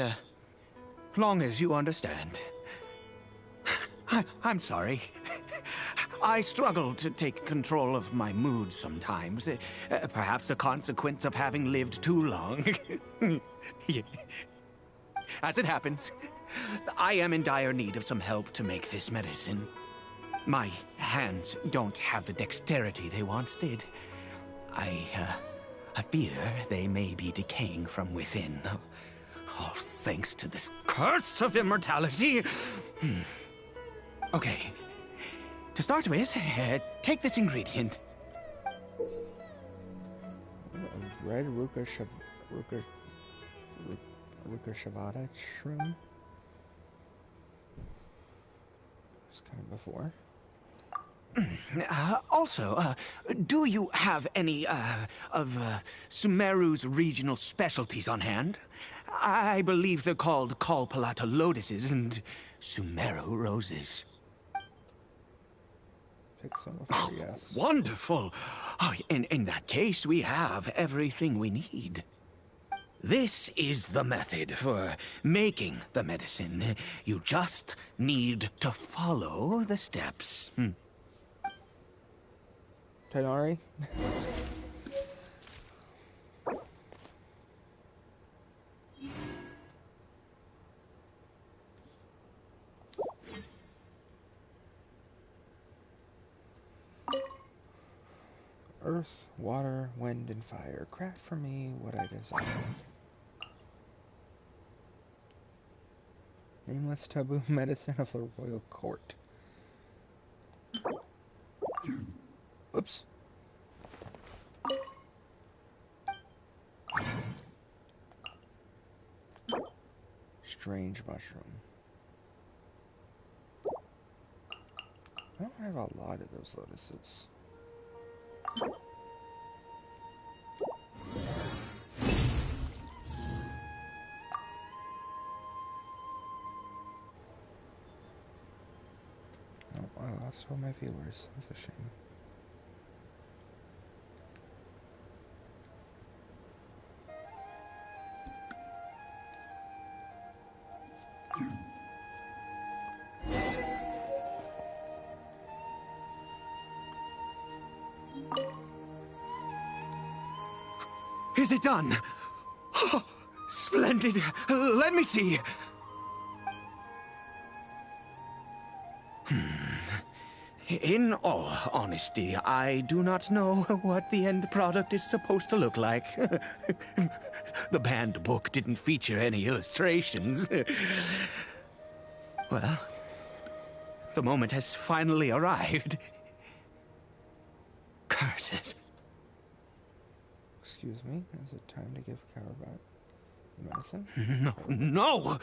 long as you understand. I'm sorry. I struggle to take control of my mood sometimes. Perhaps a consequence of having lived too long. As it happens, I am in dire need of some help to make this medicine. My hands don't have the dexterity they once did. I fear they may be decaying from within. All thanks to this curse of immortality. Okay. To start with, take this ingredient. Red Ruka Shavada shroom. It's kind of before. Also, do you have any, of Sumeru's regional specialties on hand? I believe they're called Kalpalata lotuses and Sumeru roses. Pick some before, yes. Wonderful! Oh, in that case, we have everything we need. This is the method for making the medicine. You just need to follow the steps. Tighnari? Earth, water, wind, and fire. Craft for me what I desire. Nameless taboo medicine of the royal court. Oops. Strange mushroom. I don't have a lot of those lotuses. Oh, I lost all my viewers. That's a shame. Is it done? Oh, splendid. Let me see. In all honesty, I do not know what the end product is supposed to look like. The banned book didn't feature any illustrations. Well, The moment has finally arrived. Curses. Excuse me, is it time to give Caribert medicine? No!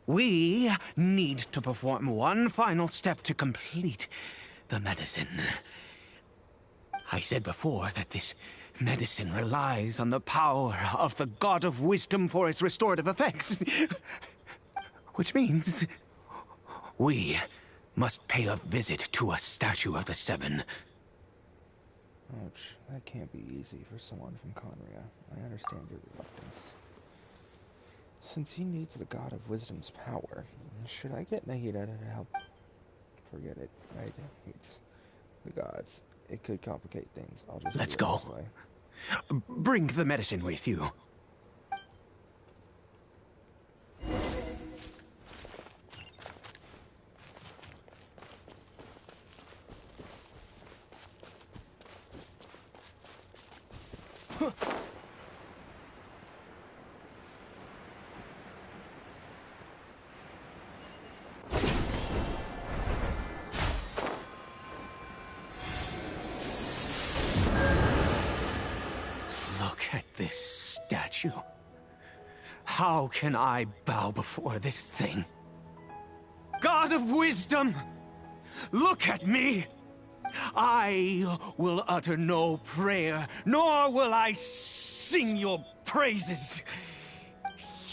We need to perform one final step to complete the medicine. I said before that this medicine relies on the power of the God of Wisdom for its restorative effects. Which means we must pay a visit to a statue of the Seven. Ouch, that can't be easy for someone from Conria. I understand your reluctance. Since he needs the God of Wisdom's power, should I get Nahida to help? Forget it. I hate the gods. It could complicate things. I'll just Let's do it go. this way. Bring the medicine with you. Look at this statue. How can I bow before this thing? God of Wisdom, look at me! I will utter no prayer, nor will I sing your praises.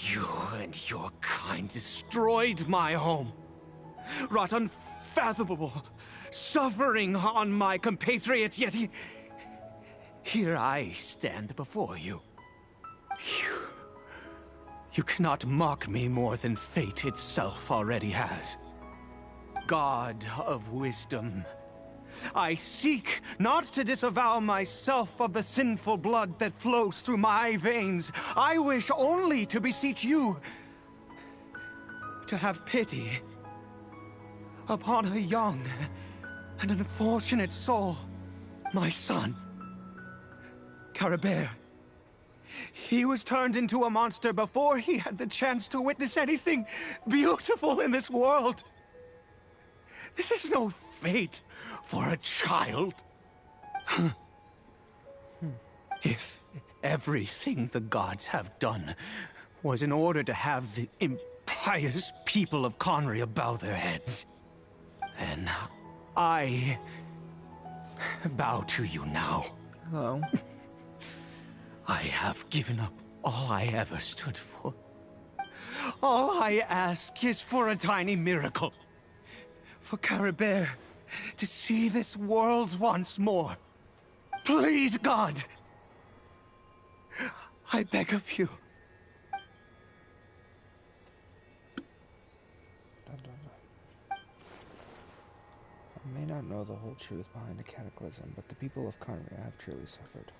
You and your kind destroyed my home, wrought unfathomable suffering on my compatriots, yet here I stand before you. You cannot mock me more than fate itself already has. God of Wisdom, I seek not to disavow myself of the sinful blood that flows through my veins. I wish only to beseech you to have pity upon a young and unfortunate soul, my son, Caribert. He was turned into a monster before he had the chance to witness anything beautiful in this world. This is no fate for a child. If everything the gods have done was in order to have the impious people of Conria bow their heads, then I bow to you now. Hello. I have given up all I ever stood for. All I ask is for a tiny miracle. For Caribert to see this world once more. Please, God! I beg of you. Dun, dun, dun. I may not know the whole truth behind the cataclysm, but the people of Conria have truly suffered.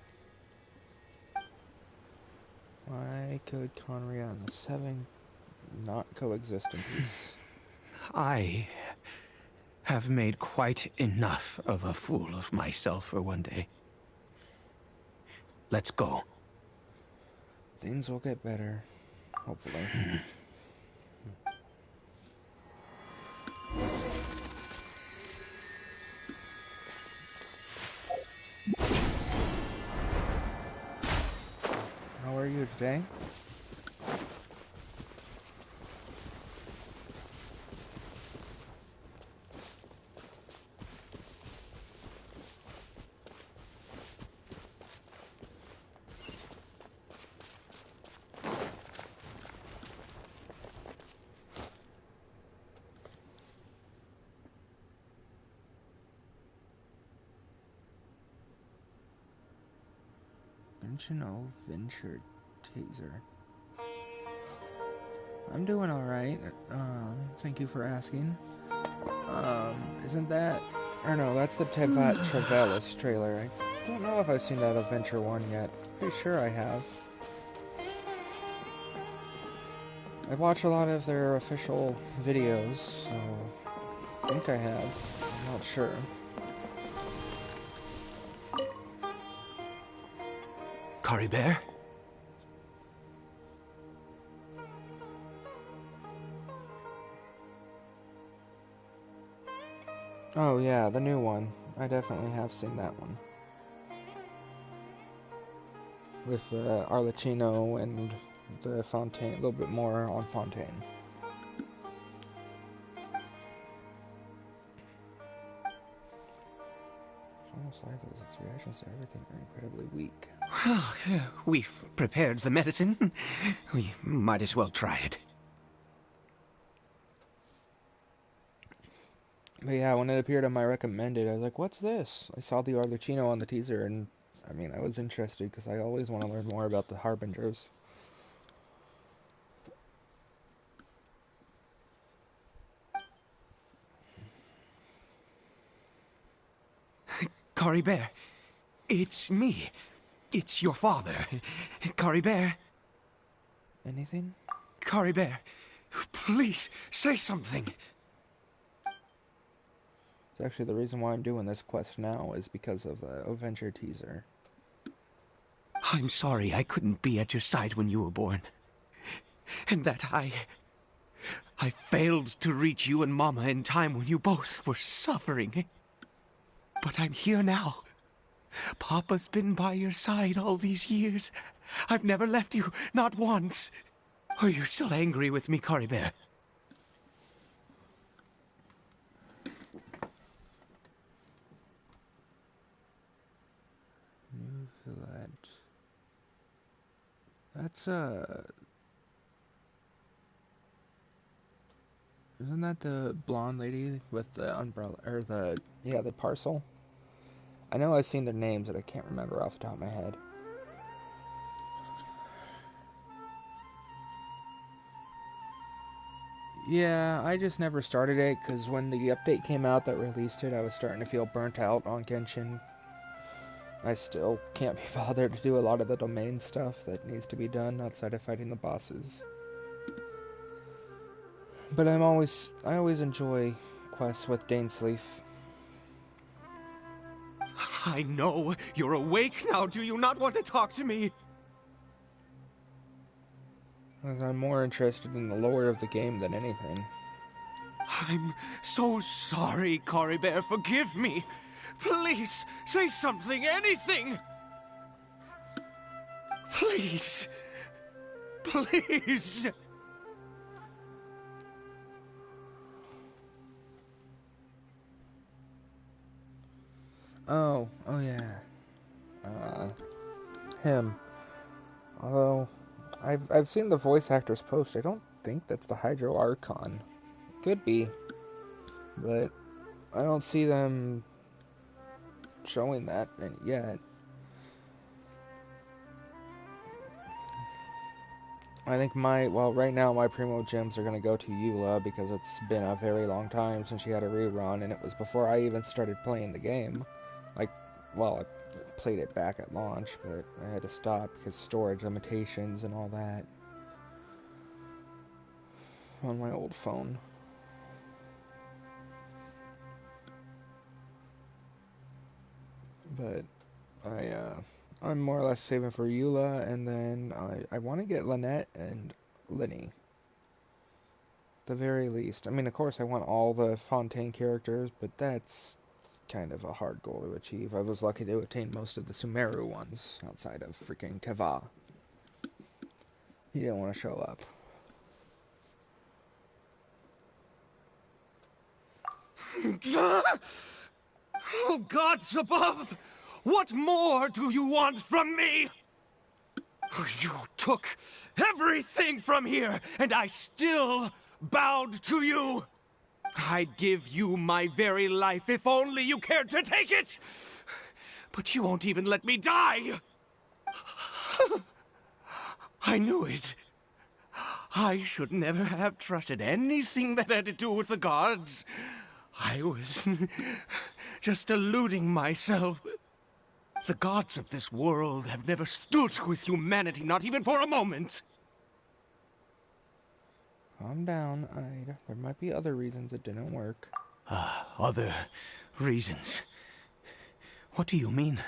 Why could Conria and the Seven not coexist in peace? I have made quite enough of a fool of myself for one day. Let's go. Things will get better, hopefully. How are you today? Genshin Venture Taser. I'm doing alright. Thank you for asking. Isn't that... Or no, that's the Travelis trailer. I don't know if I've seen that Adventure 1 yet. Pretty sure I have. I watch a lot of their official videos, so... I think I have. I'm not sure. Caribert? Oh yeah, the new one. I definitely have seen that one. With Arlecchino and the Fontaine, a little bit more on Fontaine. It's almost like its reactions to everything are incredibly weak. Well, we've prepared the medicine. We might as well try it. But yeah, when it appeared on my recommended, I was like, what's this? I saw the Arlecchino on the teaser, and I mean, I was interested because I always want to learn more about the Harbingers. Caribert, it's me. It's your father. Caribert. Anything? Caribert, please say something. It's actually the reason why I'm doing this quest now is because of the Avenger teaser. I'm sorry I couldn't be at your side when you were born. And that I failed to reach you and Mama in time when you both were suffering. But I'm here now. Papa's been by your side all these years. I've never left you, not once. Are you still angry with me, Caribert? New village. That's isn't that the blonde lady with the umbrella, or the parcel? I know I've seen their names, but I can't remember off the top of my head. Yeah, I just never started it, because when the update came out that released it, I was starting to feel burnt out on Genshin. I still can't be bothered to do a lot of the domain stuff that needs to be done outside of fighting the bosses. But I always enjoy quests with Dainsleif. I know. You're awake now. Do you not want to talk to me? Because I'm more interested in the lore of the game than anything. I'm so sorry, Caribert. Forgive me. Please, say something, anything. Please. Please. Oh yeah. Him. Although, I've seen the voice actor's post. I don't think that's the Hydro Archon. Could be. But I don't see them showing that yet. I think right now my Primo Gems are going to go to Eula because it's been a very long time since she had a rerun, and it was before I even started playing the game. I played it back at launch, but I had to stop because storage limitations and all that on my old phone. But I'm more or less saving for Eula, and then I want to get Lynette and Linny. At the very least. I mean, of course, I want all the Fontaine characters, but that's kind of a hard goal to achieve. I was lucky to attain most of the Sumeru ones, outside of freaking Kava. He didn't want to show up. Oh, gods above! What more do you want from me? You took everything from here, and I still bowed to you. I'd give you my very life if only you cared to take it. But you won't even let me die. I knew it. I should never have trusted anything that had to do with the gods. I was just deluding myself. The gods of this world have never stood with humanity, not even for a moment. Calm down, Ida. There might be other reasons it didn't work. Other reasons? What do you mean?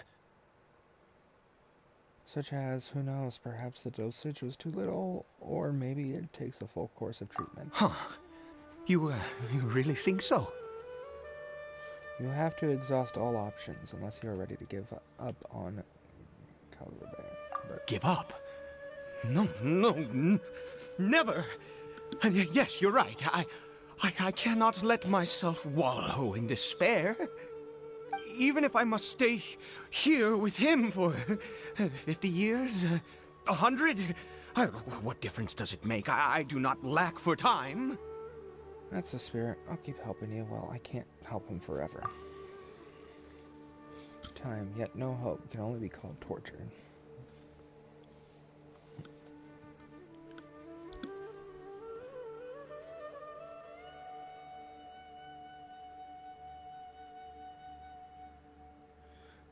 Such as, who knows, perhaps the dosage was too little, or maybe it takes a full course of treatment. Huh. You really think so? You have to exhaust all options unless you are ready to give up on Caribert. Give up? No, never. And yes, you're right. I cannot let myself wallow in despair. Even if I must stay here with him for 50 years, 100, what difference does it make? I do not lack for time. That's the spirit. I'll keep helping you. Well, I can't help him forever. Time, yet no hope, can only be called torture.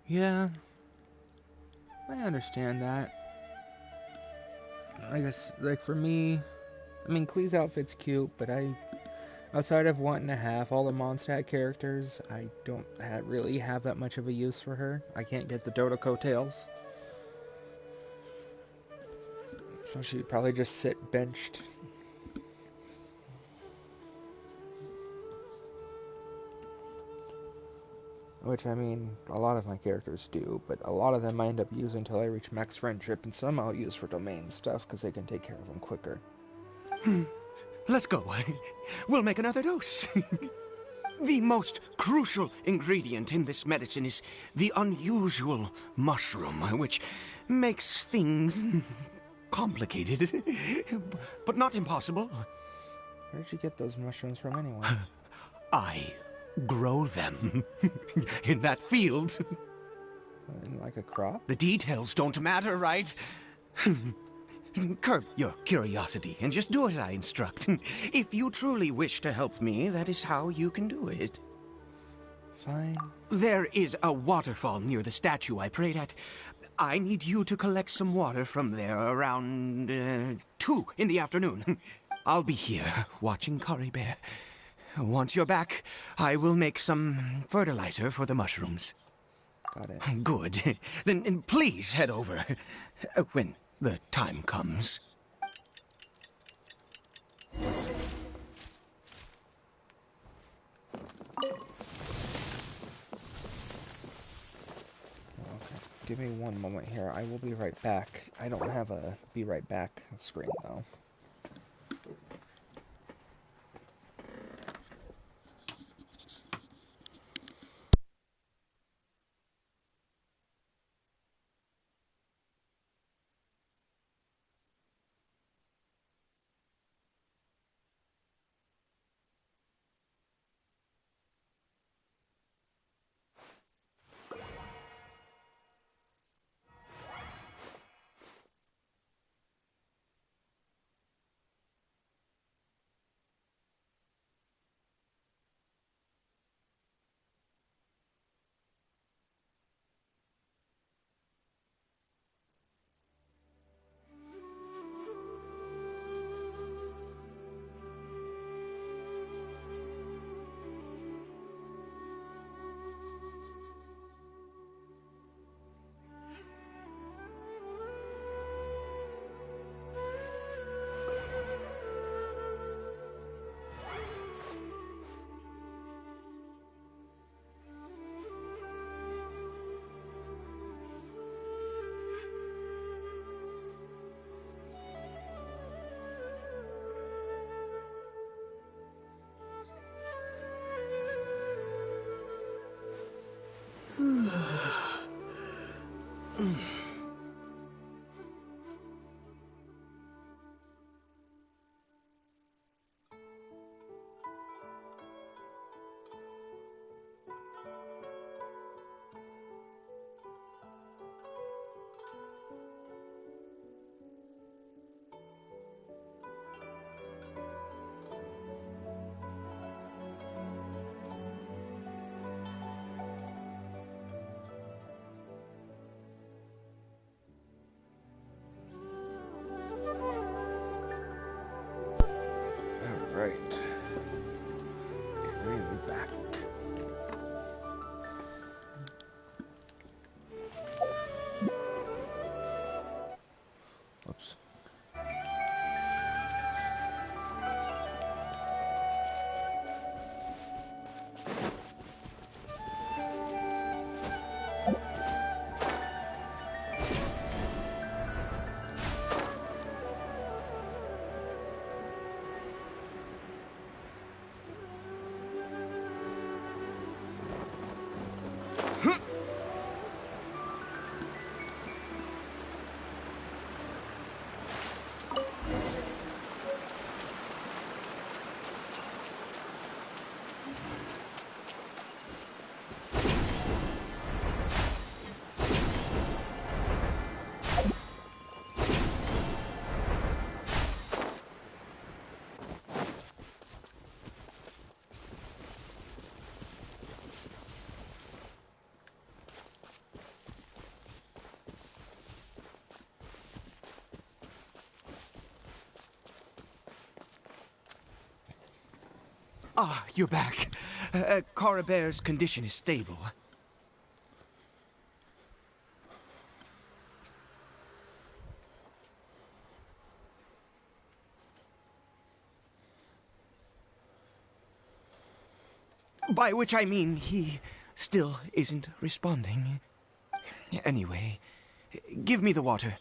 Yeah, I understand that. I guess, like, for me, I mean, Klee's outfit's cute, but outside of wanting to have all the Mondstadt characters, I don't really have that much of a use for her. I can't get the Dota coattails. So she'd probably just sit benched. Which, I mean, a lot of my characters do, but a lot of them I end up using until I reach max friendship, and some I'll use for domain stuff, because they can take care of them quicker. Let's go. We'll make another dose. The most crucial ingredient in this medicine is the unusual mushroom, which makes things complicated, but not impossible. Where did you get those mushrooms from anyway? I grow them in that field. Like a crop? The details don't matter, right? Curb your curiosity and just do as I instruct. If you truly wish to help me, that is how you can do it. Fine. There is a waterfall near the statue I prayed at. I need you to collect some water from there around 2 in the afternoon. I'll be here watching Caribert. Once you're back, I will make some fertilizer for the mushrooms. Got it. Good. Then please head over when the time comes. Okay. Give me one moment here. I will be right back. I don't have a be right back screen though. Right. Bring me back. Oops. Ah, you're back. Caribert's condition is stable. By which I mean he still isn't responding. Anyway, give me the water.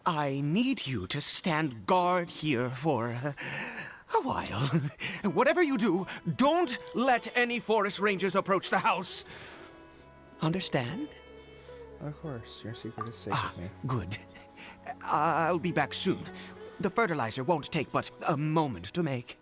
I need you to stand guard here for a while. Whatever you do, don't let any forest rangers approach the house. Understand? Of course, your secret is safe with me. Good. I'll be back soon. The fertilizer won't take but a moment to make.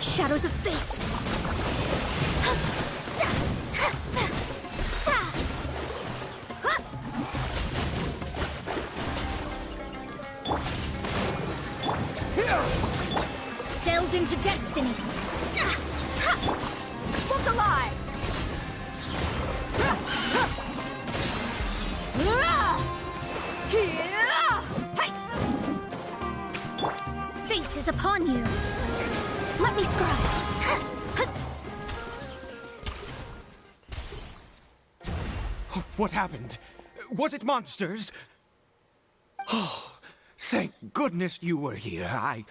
Shadows of fate! Delve into destiny! Look alive! Fate is upon you! Let me scry! What happened? Was it monsters? Oh, thank goodness you were here. I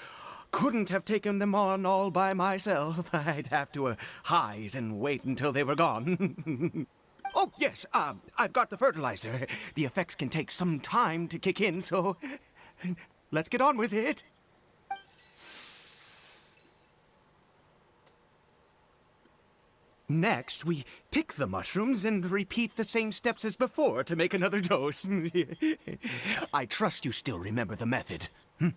couldn't have taken them on all by myself. I'd have to hide and wait until they were gone. Oh, yes, I've got the fertilizer. The effects can take some time to kick in, so let's get on with it. Next, we pick the mushrooms and repeat the same steps as before to make another dose. I trust you still remember the method. The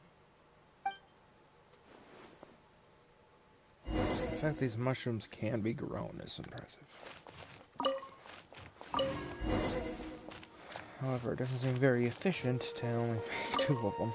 fact these mushrooms can be grown is impressive. However, it doesn't seem very efficient to only make 2 of them.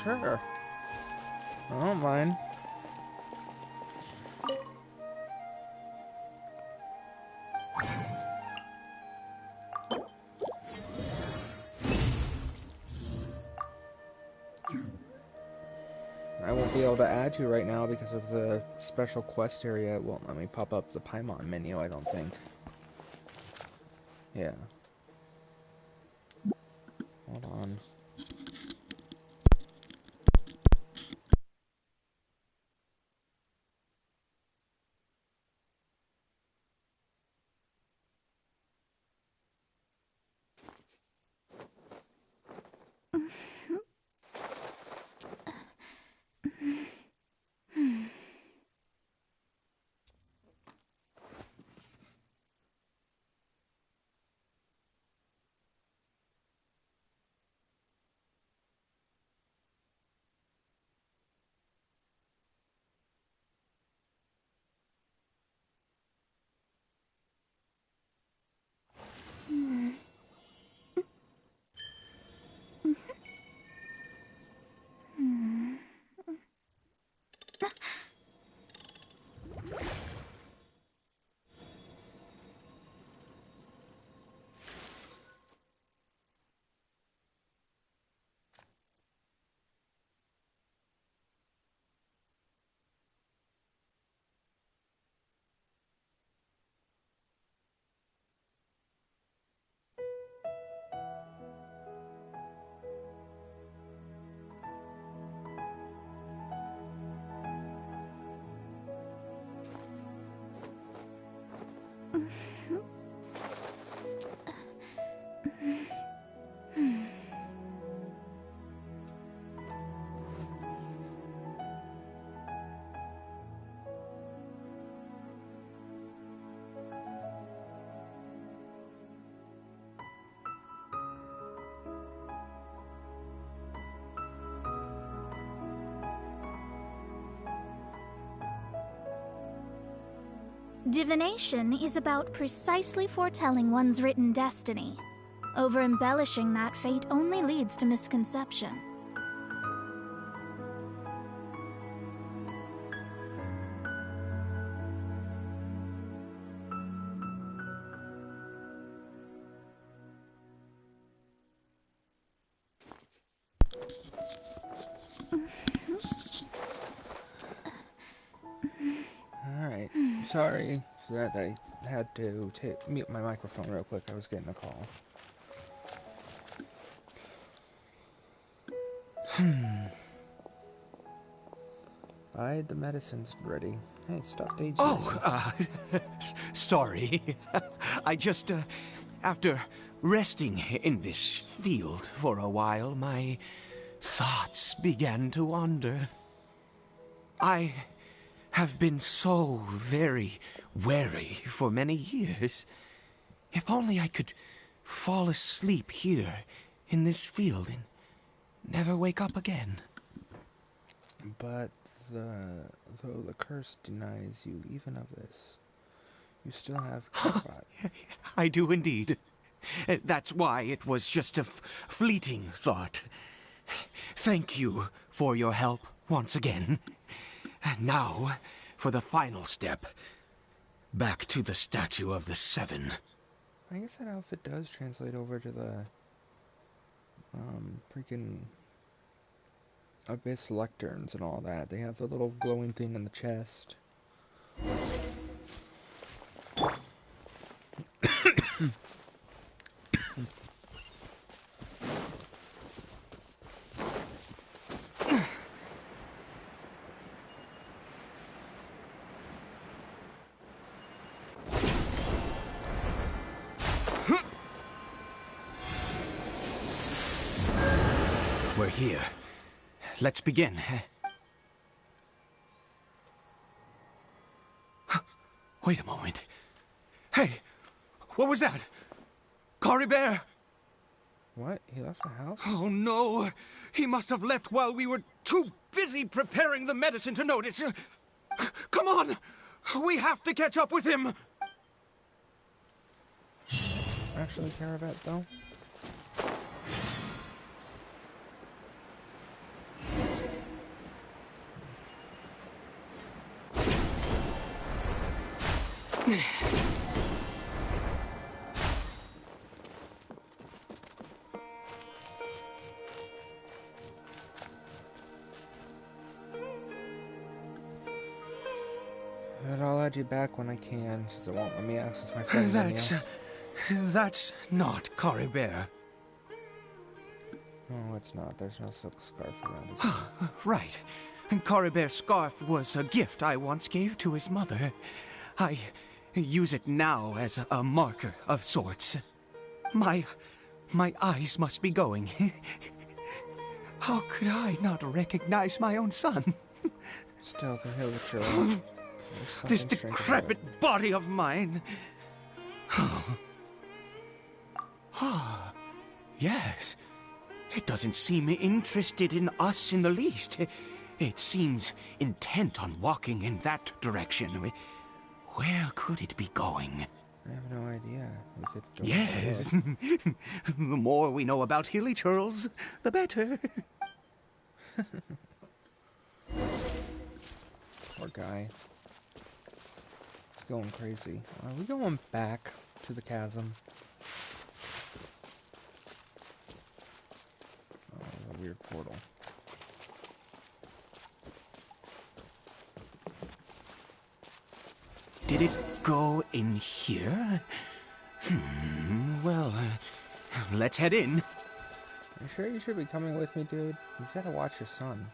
Sure. I don't mind. I won't be able to add you right now because of the special quest area. It won't let me pop up the Paimon menu, I don't think. Yeah. Hold on. Divination is about precisely foretelling one's written destiny. Over-embellishing that fate only leads to misconception. Alright, sorry that I had to mute my microphone real quick. I was getting a call. I had the medicines ready. Hey, stop daydreaming. Oh, sorry. I just, after resting in this field for a while, my thoughts began to wander. I have been so very wary for many years. If only I could fall asleep here in this field and never wake up again. But though the curse denies you even of this, you still have Caribert. I do indeed. That's why it was just a fleeting thought. Thank you for your help once again. And now, for the final step. Back to the Statue of the Seven. I guess that outfit does translate over to the freaking Abyss lecterns and all that. They have the little glowing thing in the chest. We're here. Let's begin. Wait a moment. Hey, what was that? Caribert! What? He left the house? Oh no! He must have left while we were too busy preparing the medicine to notice. Come on! We have to catch up with him! Actually, Caribert, though? But I'll add you back when I can, since it won't let me access my phone menu. That's not Caribert. No, it's not. There's no silk scarf around his neck. Right. Caribert's scarf was a gift I once gave to his mother. I use it now as a marker of sorts. My eyes must be going. How could I not recognize my own son? Still, the Hilichurl. This decrepit body of mine. Yes. It doesn't seem interested in us in the least. It seems intent on walking in that direction. Where could it be going? I have no idea. We could go yes. The more we know about Hilichurls, the better. Poor guy. He's going crazy. Are we going back to the chasm? Oh, a weird portal. Did it go in here? Well, let's head in. You sure you should be coming with me, dude? You gotta watch your son.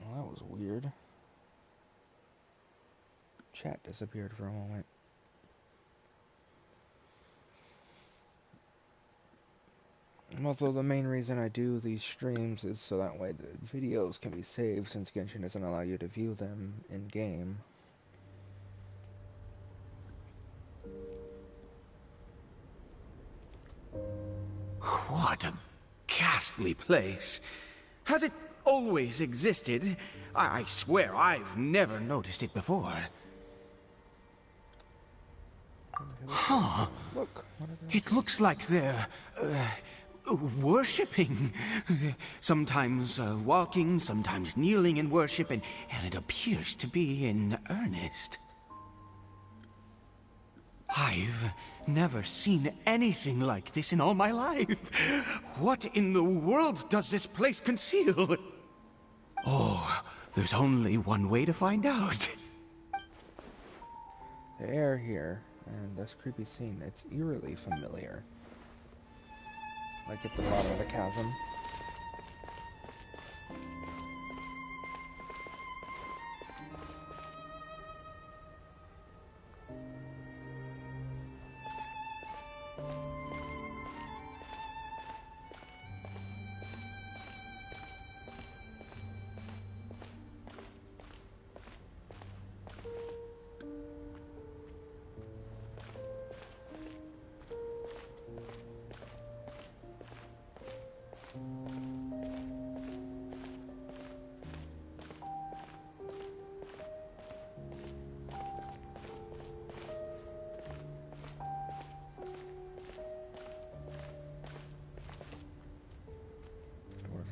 Well, that was weird. Chat disappeared for a moment. Although the main reason I do these streams is so that way the videos can be saved, since Genshin doesn't allow you to view them in-game. What a ghastly place. Has it always existed. I swear I've never noticed it before. Huh. Look. It looks like they're worshipping. Sometimes walking, sometimes kneeling in worship, and it appears to be in earnest. I've never seen anything like this in all my life. What in the world does this place conceal? Oh, there's only one way to find out. The air here, and this creepy scene, it's eerily familiar. Like at the bottom of the chasm.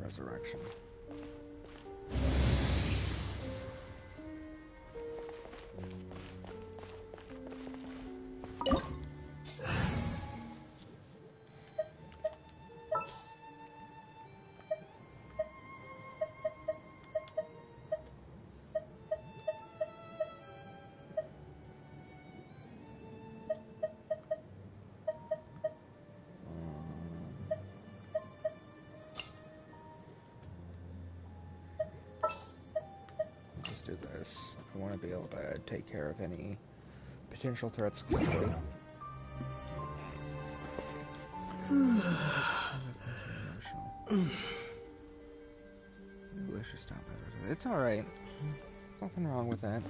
Resurrection. Do this. I want to be able to take care of any potential threats quickly. English is not better. It's alright. Nothing wrong with that.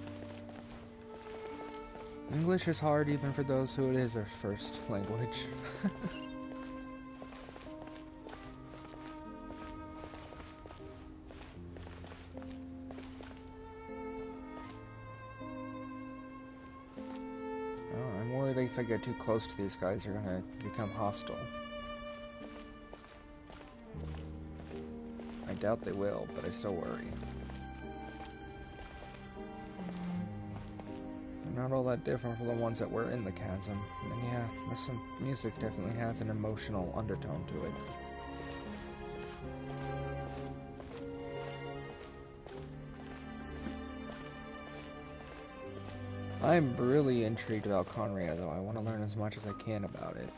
English is hard even for those who it is their first language. If I get too close to these guys, they're gonna become hostile. I doubt they will, but I still worry. They're not all that different from the ones that were in the chasm. And yeah, some music definitely has an emotional undertone to it. I'm really intrigued about Conria, though. I want to learn as much as I can about it.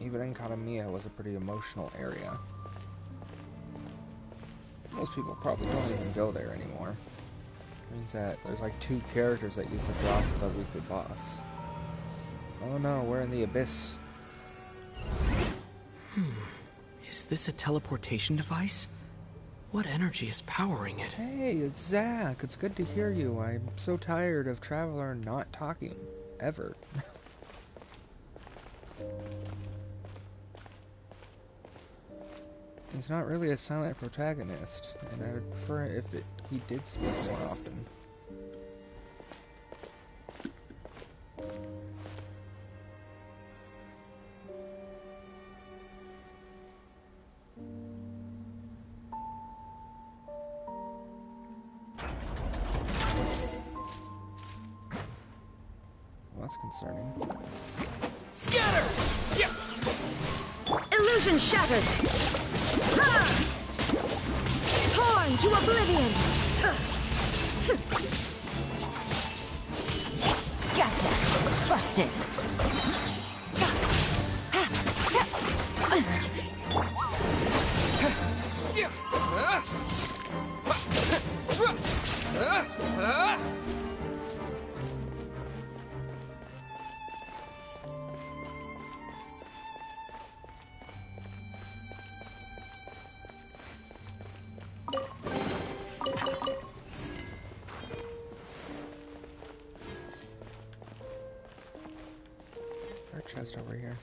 Even Enkanomiya was a pretty emotional area. Most people probably don't even go there anymore. It means that there's like 2 characters that used to drop the weekly boss. Oh no, we're in the abyss. Is this a teleportation device? What energy is powering it? Hey, it's Zach. It's good to hear you. I'm so tired of Traveler not talking. Ever. He's not really a silent protagonist, and I would prefer if he did speak more often. That's concerning. Scatter! Yeah. Illusion shattered! Ha! Torn to oblivion! Gotcha! Busted! Chest over here.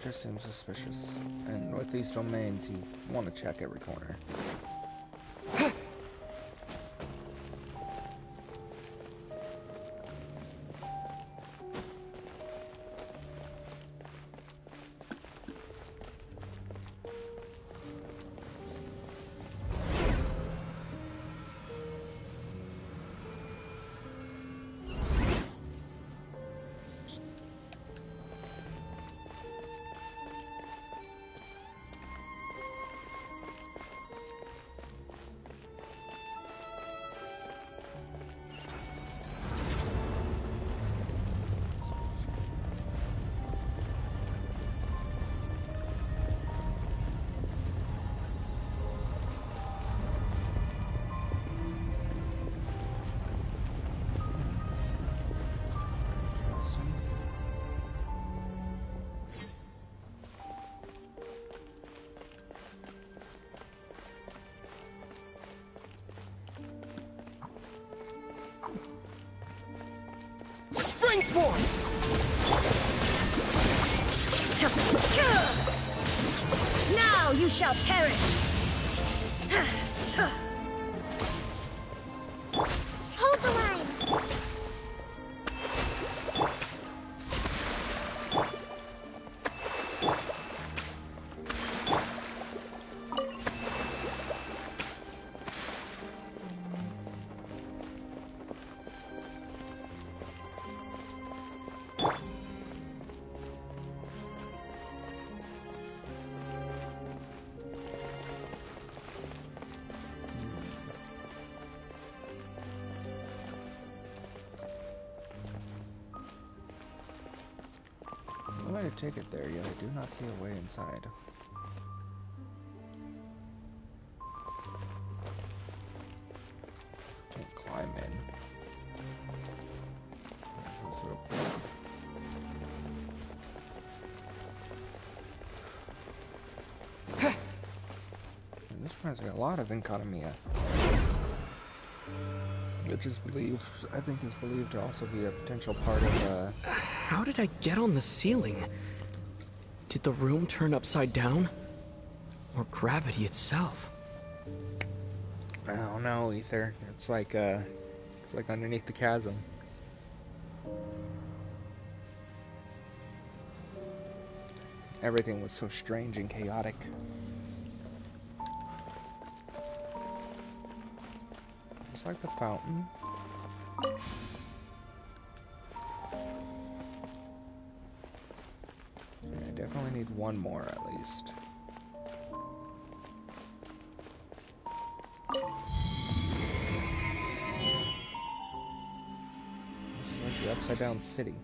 just seems suspicious. And with these domains, you want to check every corner. Spring forth! Now you shall perish! Hold the line! No way to take it there, yet I do not see a way inside. Can't climb in. This one's got a lot of economia, which is believed, I think, is believed to also be a potential part of. How did I get on the ceiling? Did the room turn upside down? Or gravity itself? I don't know, Ether. It's like underneath the chasm. Everything was so strange and chaotic. Just like the fountain. I definitely need one more at least. This is like the upside down city.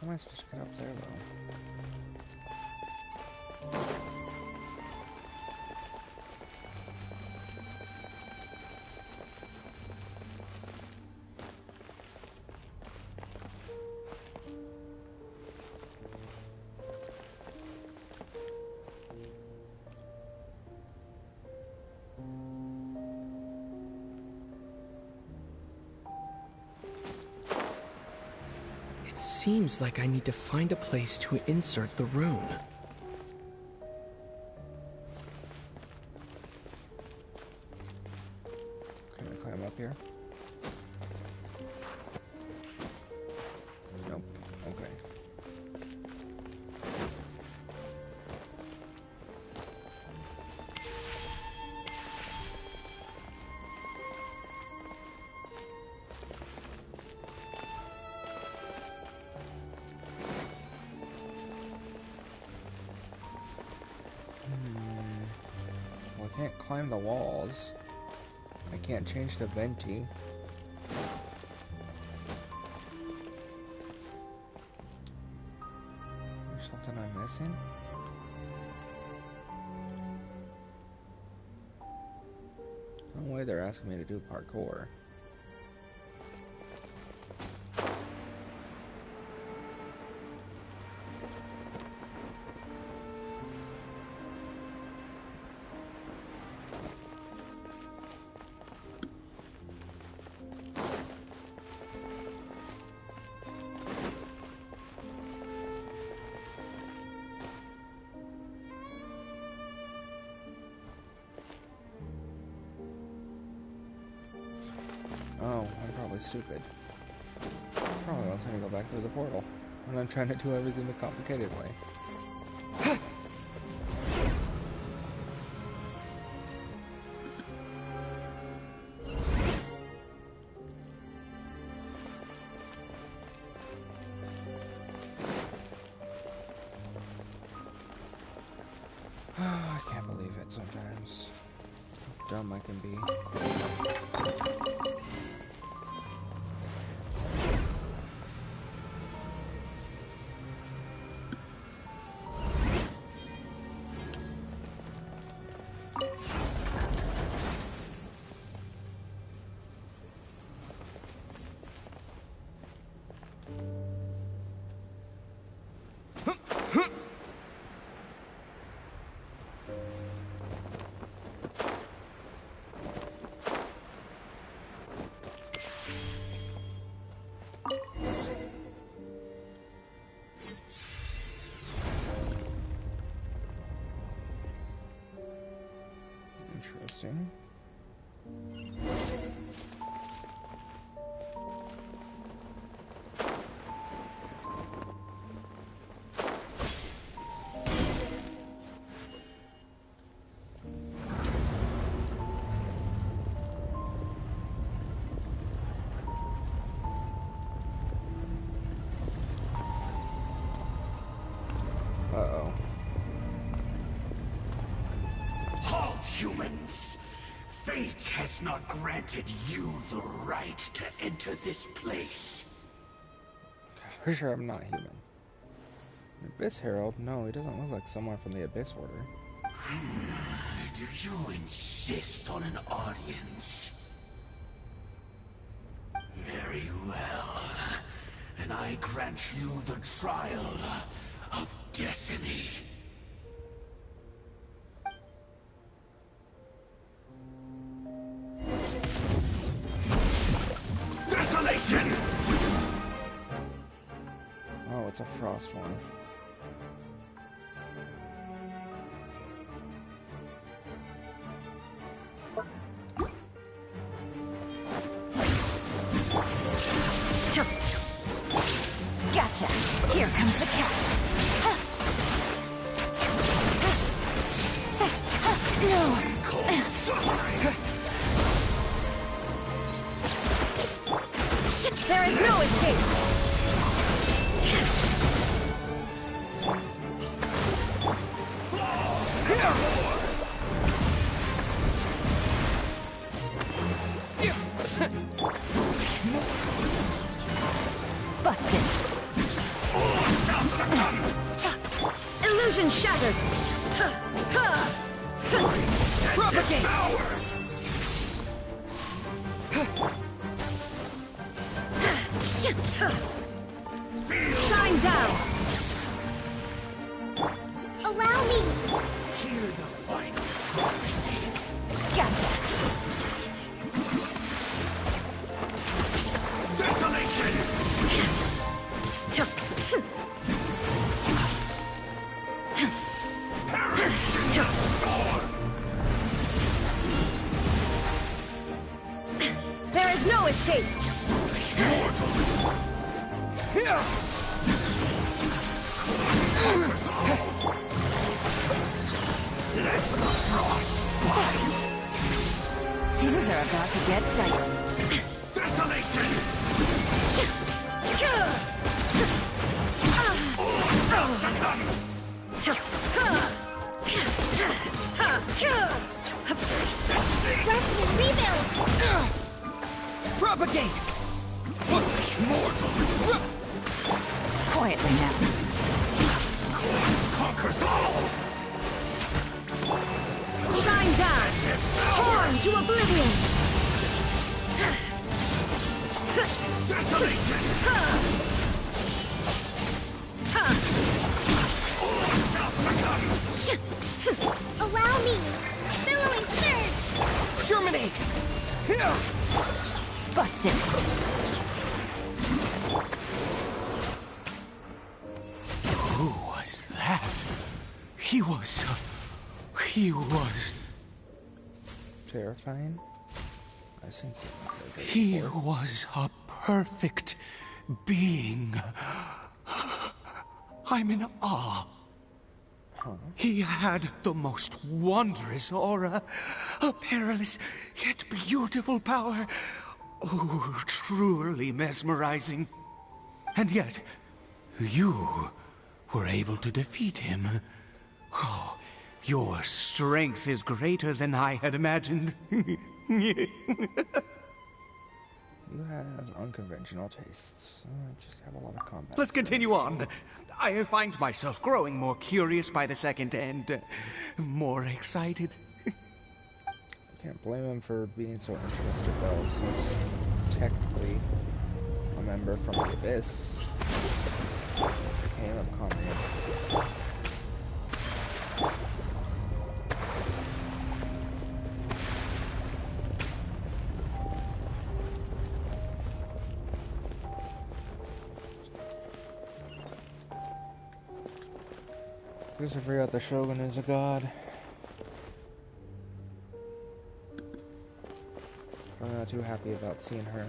How am I supposed to get up there, though? It seems like I need to find a place to insert the rune. Can I climb up here? Nope. Okay. Well, I can't climb the walls. I can't change the venti. There's something I'm missing? No way they're asking me to do parkour. probably stupid. Probably wants me to go back through the portal. And I'm trying to do everything the complicated way. I can't believe it sometimes. How dumb I can be. Interesting. Uh-oh. Halt, humans! Fate has not granted you the right to enter this place. For sure I'm not human. Abyss Herald? No, he doesn't look like someone from the Abyss Order. Do you insist on an audience? Very well. Then I grant you the trial of destiny. Desolation! Oh, it's a frost one. Gotcha. Here comes the catch. No. There is no escape. Busted. Illusion shattered. Propagate. Shine down. Allow me. Hear the final prophecy. Gotcha. Desolation! There is no escape. Let the frost bite. Things are about to get dicey. Desolation! Rest and rebuild. Propagate. Foolish mortal! Quietly now. Conquers all! Shine down. Torn to oblivion. Desolation! Allow me. Billowing surge. Terminate. Busted. Who was that? He was... Terrifying? I've seen something like that He before. was a perfect being. I'm in awe. He had the most wondrous aura, a perilous yet beautiful power. Oh, truly mesmerizing. And yet, you were able to defeat him. Oh, your strength is greater than I had imagined. You have unconventional tastes. Just have a lot of combat. Let's continue on. I find myself growing more curious by the second and more excited. Can't blame him for being so interested, though, since technically a member from the Abyss came of Caribert. Guess I forgot the Shogun is a god. I'm not too happy about seeing her.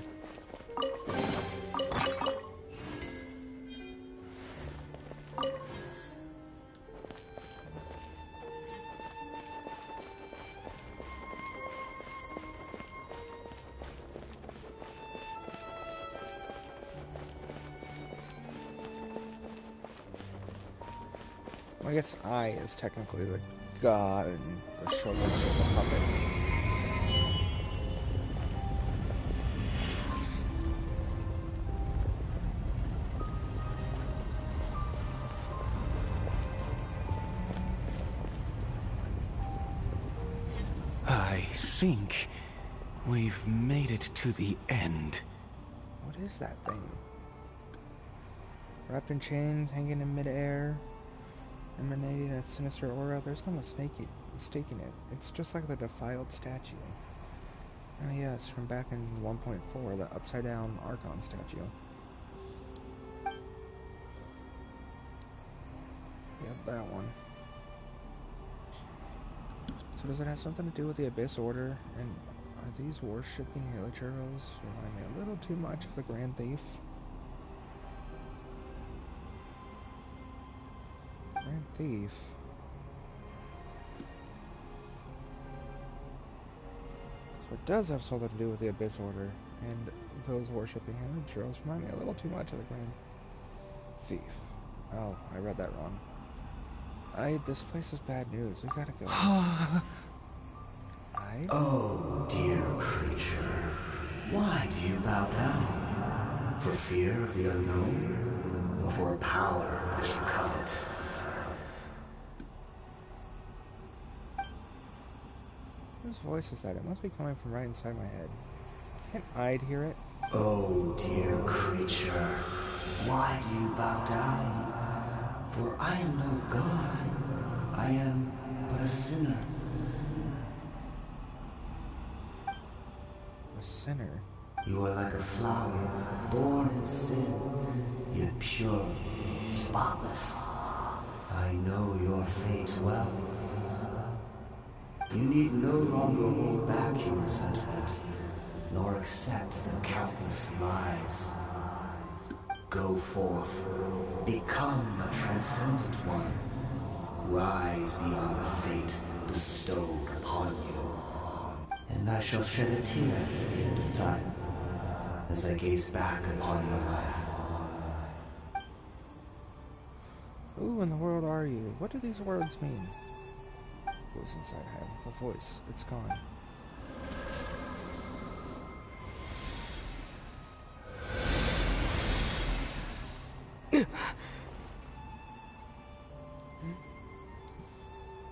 I guess I is technically the god and the Shogun is the puppet. I think we've made it to the end. What is that thing? Wrapped in chains, hanging in midair, emanating a sinister aura. There's no mistaking it. It's just like the defiled statue. Oh yes, from back in 1.4, the upside down Archon statue. Yep, that one. So does it have something to do with the Abyss Order? And are these worshipping Hilichurls remind me a little too much of the Grand Thief? Grand Thief? So it does have something to do with the Abyss Order, and those worshipping Hilichurls remind me a little too much of the Grand Thief. Oh, I read that wrong. This place is bad news. We gotta go. Oh, dear creature. Why do you bow down? For fear of the unknown? Or for power that you covet? Whose voice is that? It must be coming from right inside my head. Can't I hear it? Oh, dear creature. Why do you bow down? For I am no god. I am but a sinner. A sinner? You are like a flower, born in sin, yet pure, spotless. I know your fate well. You need no longer hold back your resentment, nor accept the countless lies. Go forth, become a transcendent one. Rise beyond the fate bestowed upon you. And I shall shed a tear at the end of time, as I gaze back upon your life. Who in the world are you? What do these words mean? Voice inside him. The voice. It's gone.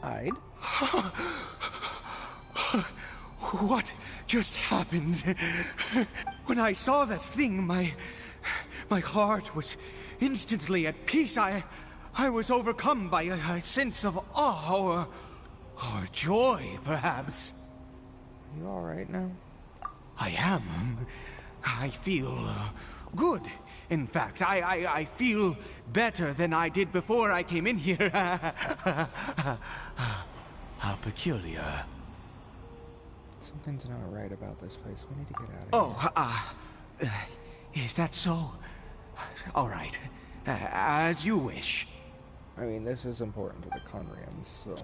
I'd? What just happened? When I saw that thing, my heart was instantly at peace. I was overcome by a sense of awe or joy, perhaps. You all right now? I am. I feel good. In fact, I feel better than I did before I came in here. How peculiar. Some Something's not right about this place. We need to get out of here. Oh, is that so? All right. As you wish. I mean, this is important to the Conrians, so...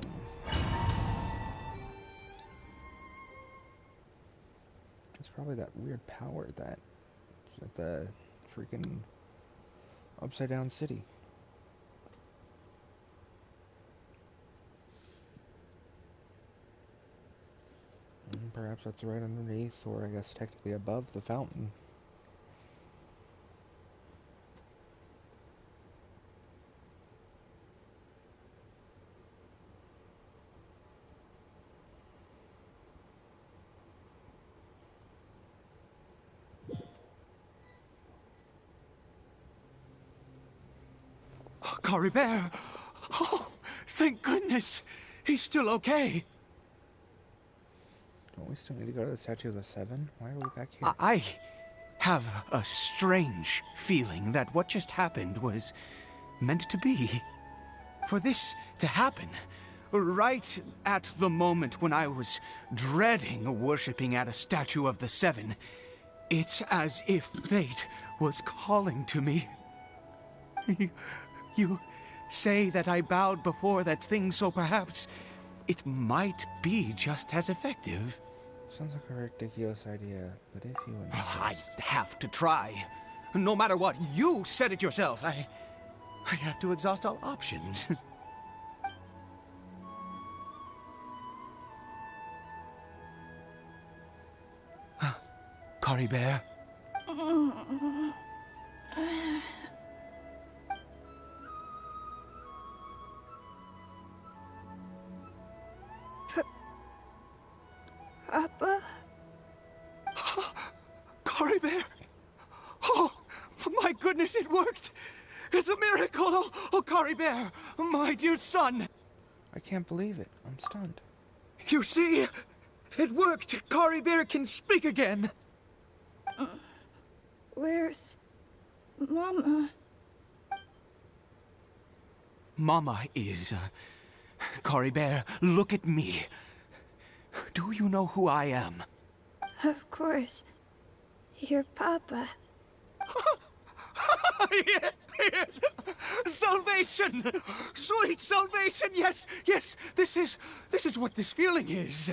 It's probably that weird power that's at the freaking upside down city. And perhaps that's right underneath, or I guess technically above the fountain. Caribert! Oh, thank goodness! He's still okay! Don't we still need to go to the Statue of the Seven? Why are we back here? I have a strange feeling that what just happened was meant to be. For this to happen, right at the moment when I was dreading worshipping at a Statue of the Seven, it's as if fate was calling to me. You say that I bowed before that thing, so perhaps it might be just as effective. Sounds like a ridiculous idea, but if you insist... I have to try. No matter what, you said it yourself. I have to exhaust all options. Caribert? Papa? Caribert! Oh, my goodness, it worked! It's a miracle! Oh, Caribert, my dear son! I can't believe it. I'm stunned. You see? It worked! Caribert can speak again! Where's Mama? Mama is... Caribert, look at me. Do you know who I am? Of course. Your Papa. Yes! Salvation! Sweet salvation! Yes, yes! This is what this feeling is.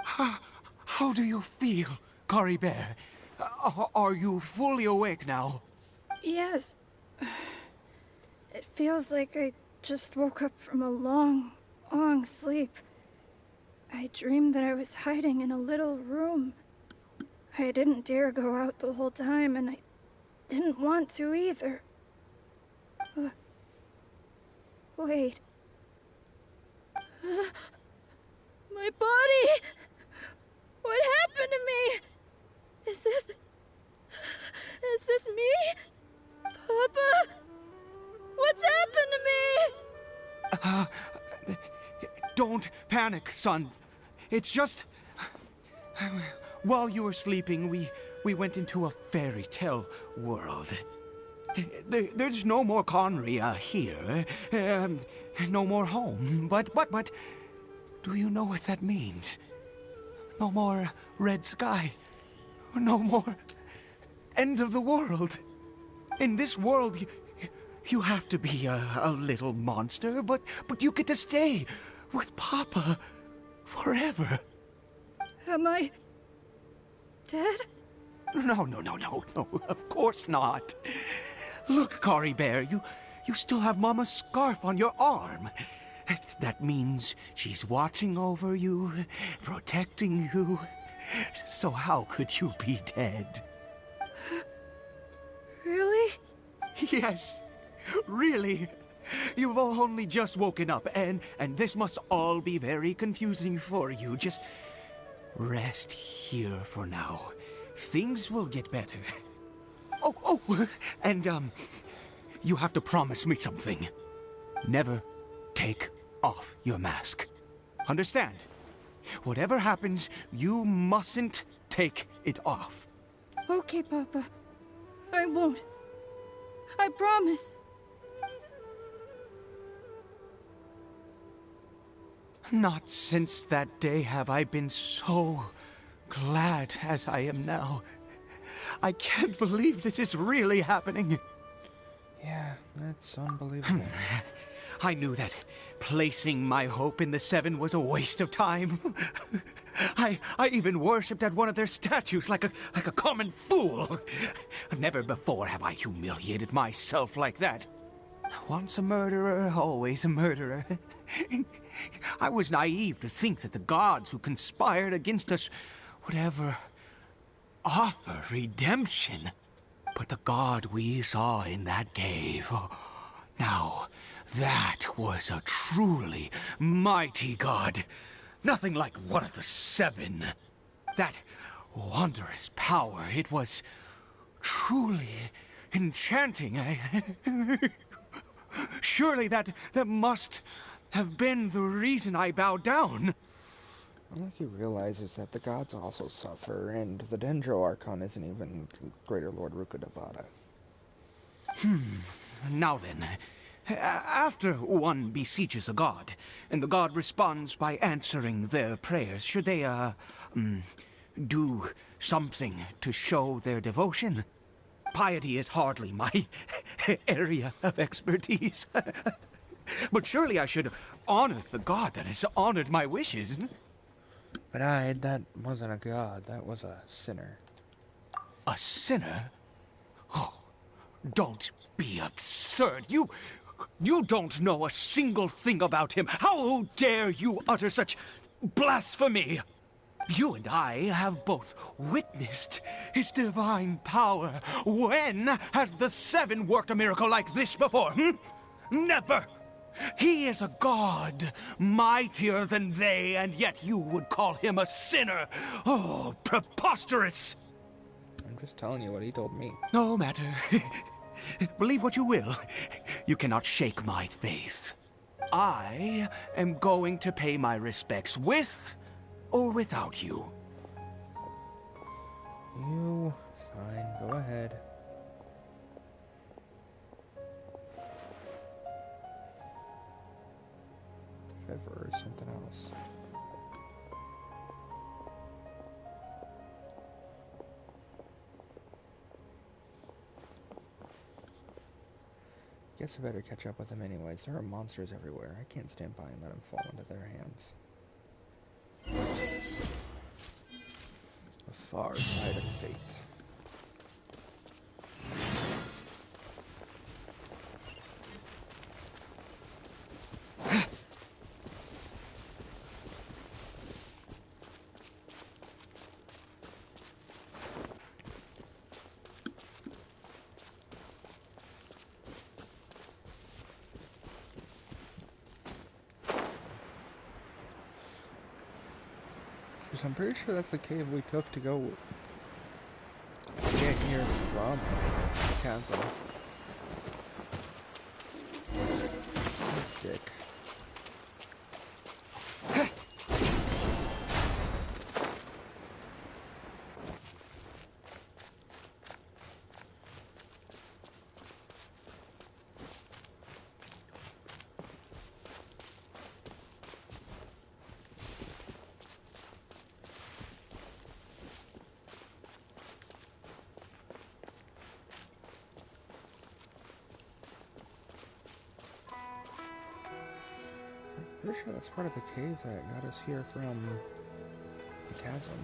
How do you feel, Caribert? Are you fully awake now? Yes. It feels like I just woke up from a long, long sleep. I dreamed that I was hiding in a little room. I didn't dare go out the whole time, and I didn't want to either. Wait. My body! What happened to me? Is this me? Papa? What's happened to me? Don't panic, son. It's just... While you were sleeping, we went into a fairy tale world. There's no more Conria here. No more home. But... Do you know what that means? No more red sky. No more end of the world. In this world, you have to be a little monster, but you get to stay with Papa forever. Am I dead? No, of course not. Look, Caribert, you still have Mama's scarf on your arm. That means she's watching over you, protecting you. So how could you be dead? Really? Yes, really. You've only just woken up, and this must all be very confusing for you. Just rest here for now. Things will get better. Oh, and you have to promise me something. Never take off your mask. Understand? Whatever happens, you mustn't take it off. Okay, Papa. I won't. I promise. Not since that day have I been so glad as I am now. I can't believe this is really happening. Yeah, that's unbelievable. I knew that placing my hope in the Seven was a waste of time. I even worshipped at one of their statues like a common fool. Never before have I humiliated myself like that. Once a murderer, always a murderer. I was naive to think that the gods who conspired against us would ever offer redemption. But the god we saw in that cave, now that was a truly mighty god. Nothing like one of the Seven. That wondrous power, it was truly enchanting. Surely that must have been the reason I bowed down. I think he realizes that the gods also suffer, and the Dendro Archon isn't even Greater Lord Rukkhadevata. Now then, after one besieges a god, and the god responds by answering their prayers, should they, do something to show their devotion? Piety is hardly my area of expertise. But surely I should honor the god that has honored my wishes. But that wasn't a god, that was a sinner. A sinner? Oh, don't be absurd. You don't know a single thing about him. How dare you utter such blasphemy? You and I have both witnessed his divine power. When has the Seven worked a miracle like this before? Never! He is a god, mightier than they, and yet you would call him a sinner. Oh, preposterous! I'm just telling you what he told me. No matter. Believe what you will. You cannot shake my faith. I am going to pay my respects with or without you. You... fine, go ahead. Trevor or something else. Guess I better catch up with them anyways. There are monsters everywhere. I can't stand by and let them fall into their hands. The far side of faith. I'm pretty sure that's the cave we took to go get here from the castle. Dick. Pretty sure that's part of the cave that got us here from the chasm.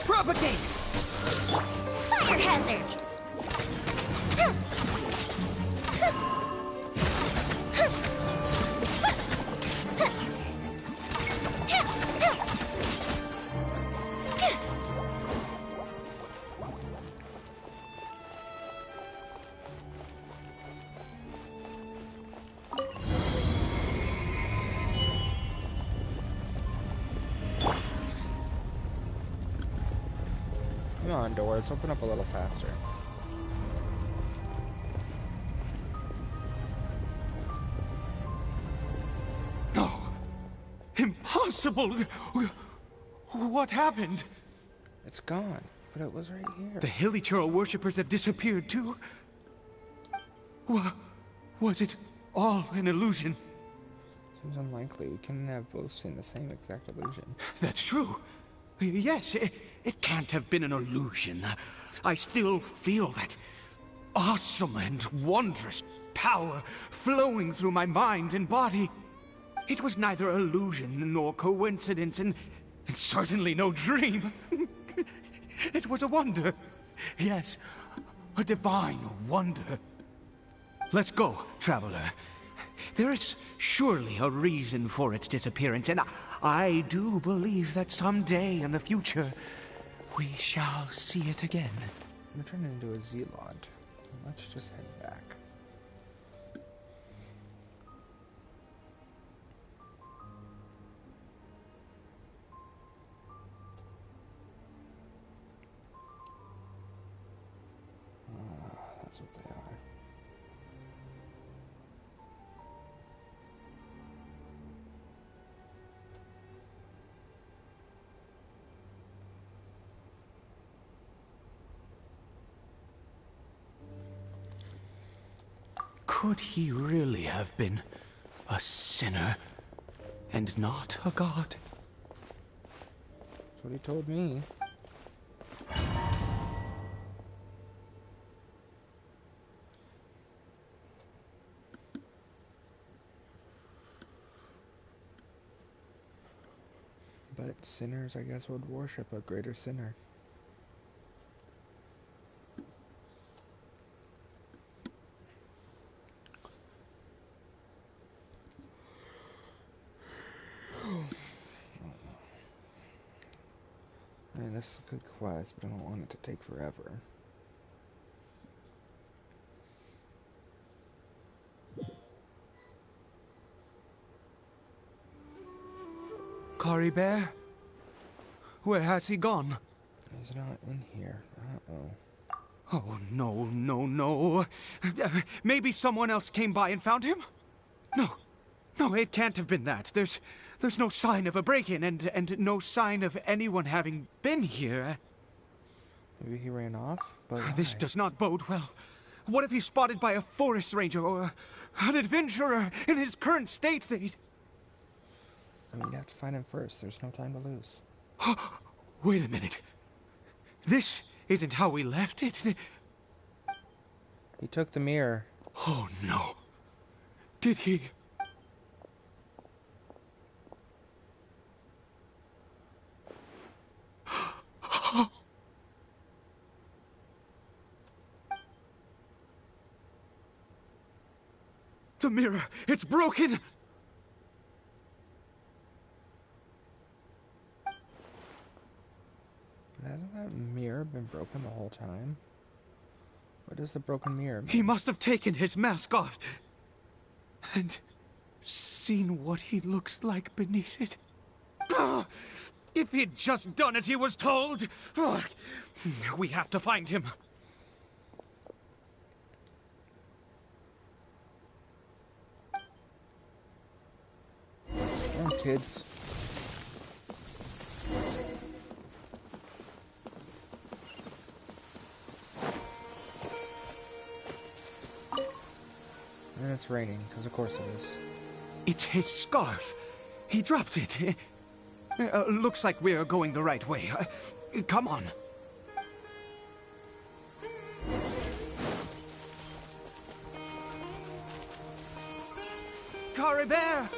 Propagate! Fire hazard! Come on, doors, open up a little faster. No! Impossible! What happened? It's gone, but it was right here. The Hilichurl worshippers have disappeared too? Was it all an illusion? Seems unlikely. We couldn't have both seen the same exact illusion. That's true. Yes, it can't have been an illusion. I still feel that awesome and wondrous power flowing through my mind and body. It was neither illusion nor coincidence, and certainly no dream. It was a wonder. Yes, a divine wonder. Let's go, traveler. There is surely a reason for its disappearance, and I do believe that someday in the future, we shall see it again. I'm turning into a zealot. Let's just head back. That's what they are. Could he really have been a sinner and not a god? That's what he told me. But sinners, I guess, would worship a greater sinner. Man, this is a good quest, but I don't want it to take forever. Caribert? Where has he gone? He's not in here. Uh-oh. Oh, no, no, no. Maybe someone else came by and found him? No, it can't have been that. There's no sign of a break-in and no sign of anyone having been here. Maybe he ran off? But this does not bode well. What if he's spotted by a forest ranger or an adventurer in his current state? I mean, you have to find him first. There's no time to lose. Wait a minute. This isn't how we left it. He took the mirror. Oh, no. Did he? The mirror! It's broken! Hasn't that mirror been broken the whole time? What does the broken mirror mean? He must have taken his mask off and seen what he looks like beneath it. If he'd just done as he was told! We have to find him. Come on, kids. And it's raining, because of course it is. It's his scarf. He dropped it. Looks like we're going the right way. Come on. Caribert!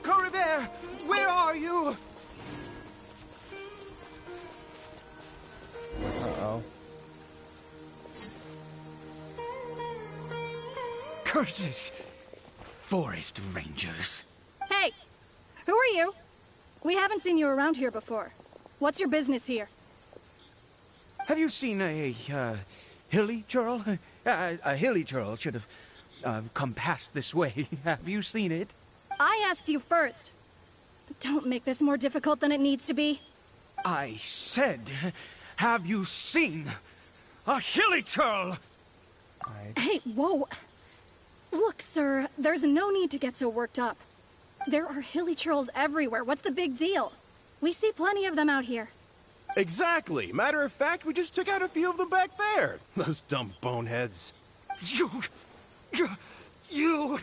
Caribert! Where are you? Curses! Forest rangers. Hey! Who are you? We haven't seen you around here before. What's your business here? Have you seen a hilly churl? A hilly churl should have come past this way. Have you seen it? I asked you first. Don't make this more difficult than it needs to be. I said, have you seen a hilly churl? Hey, whoa. Look, sir, there's no need to get so worked up. There are hilly churls everywhere. What's the big deal? We see plenty of them out here. Exactly. Matter of fact, we just took out a few of them back there. Those dumb boneheads. You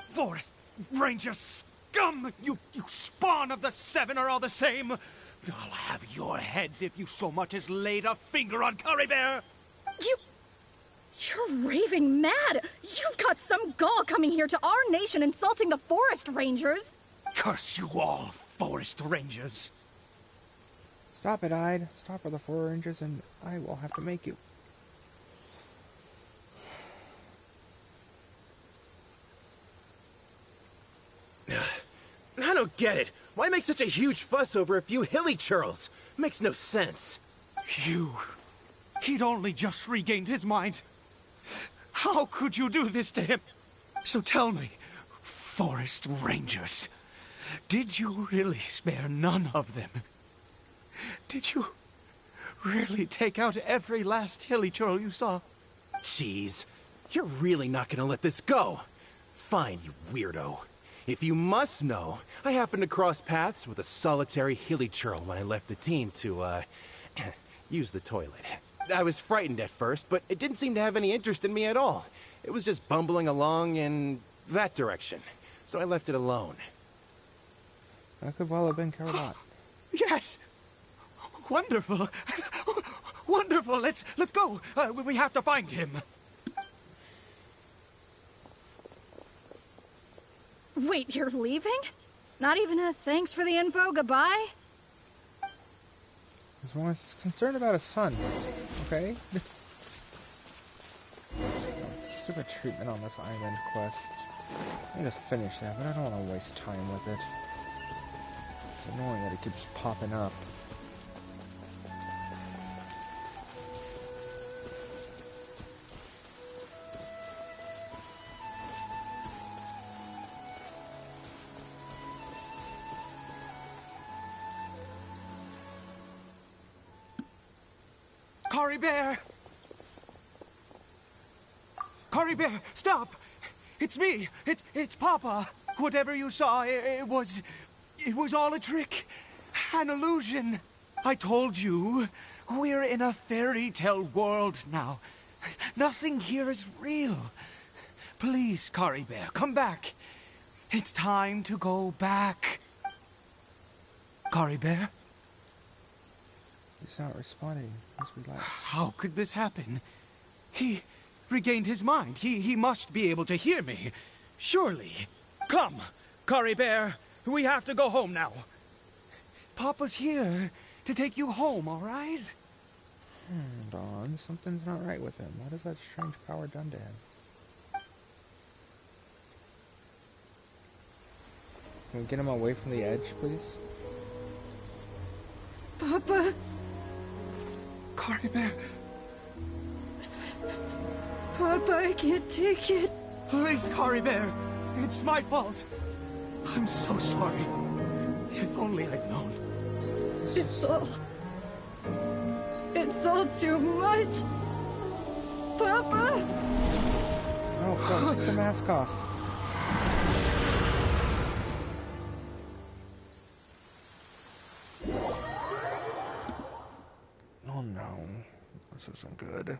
forest ranger scum! You spawn of the Seven are all the same. I'll have your heads if you so much as laid a finger on Caribert. You're raving mad! You've got some gall coming here to our nation insulting the forest rangers! Curse you all, forest rangers! Stop it, Ide. Stop with the 4 rangers and I will have to make you. I don't get it. Why make such a huge fuss over a few hilly churls? Makes no sense. He'd only just regained his mind. How could you do this to him? So tell me, forest rangers, did you really spare none of them? Did you really take out every last hilly churl you saw? Jeez, you're really not gonna let this go. Fine, you weirdo. If you must know, I happened to cross paths with a solitary hilly churl when I left the team to, use the toilet. I was frightened at first, but it didn't seem to have any interest in me at all. It was just bumbling along in that direction, so I left it alone. That could well have been Caribert. Yes! Wonderful! Wonderful! Let's go! We have to find him! Wait, you're leaving? Not even a thanks for the info, goodbye? He's concerned about his son, okay? Stupid treatment on this island quest. I need to finish that, but I don't want to waste time with it. It's annoying that it keeps popping up. Caribert! Caribert, stop! It's me! It's Papa! Whatever you saw, it was all a trick. An illusion. I told you, we're in a fairy tale world now. Nothing here is real. Please, Caribert, come back. It's time to go back. Caribert? He's not responding. He's relaxed. How could this happen? He regained his mind. He must be able to hear me. Surely. Come, Caribert. We have to go home now. Papa's here to take you home, all right? Hold on. Something's not right with him. What has that strange power done to him? Can we get him away from the edge, please? Papa? Caribert. Papa, I can't take it. Please, Caribert. It's my fault. I'm so sorry. If only I'd known. It's all too much. Papa! Oh, God, take the mask off. Oh no, this isn't good.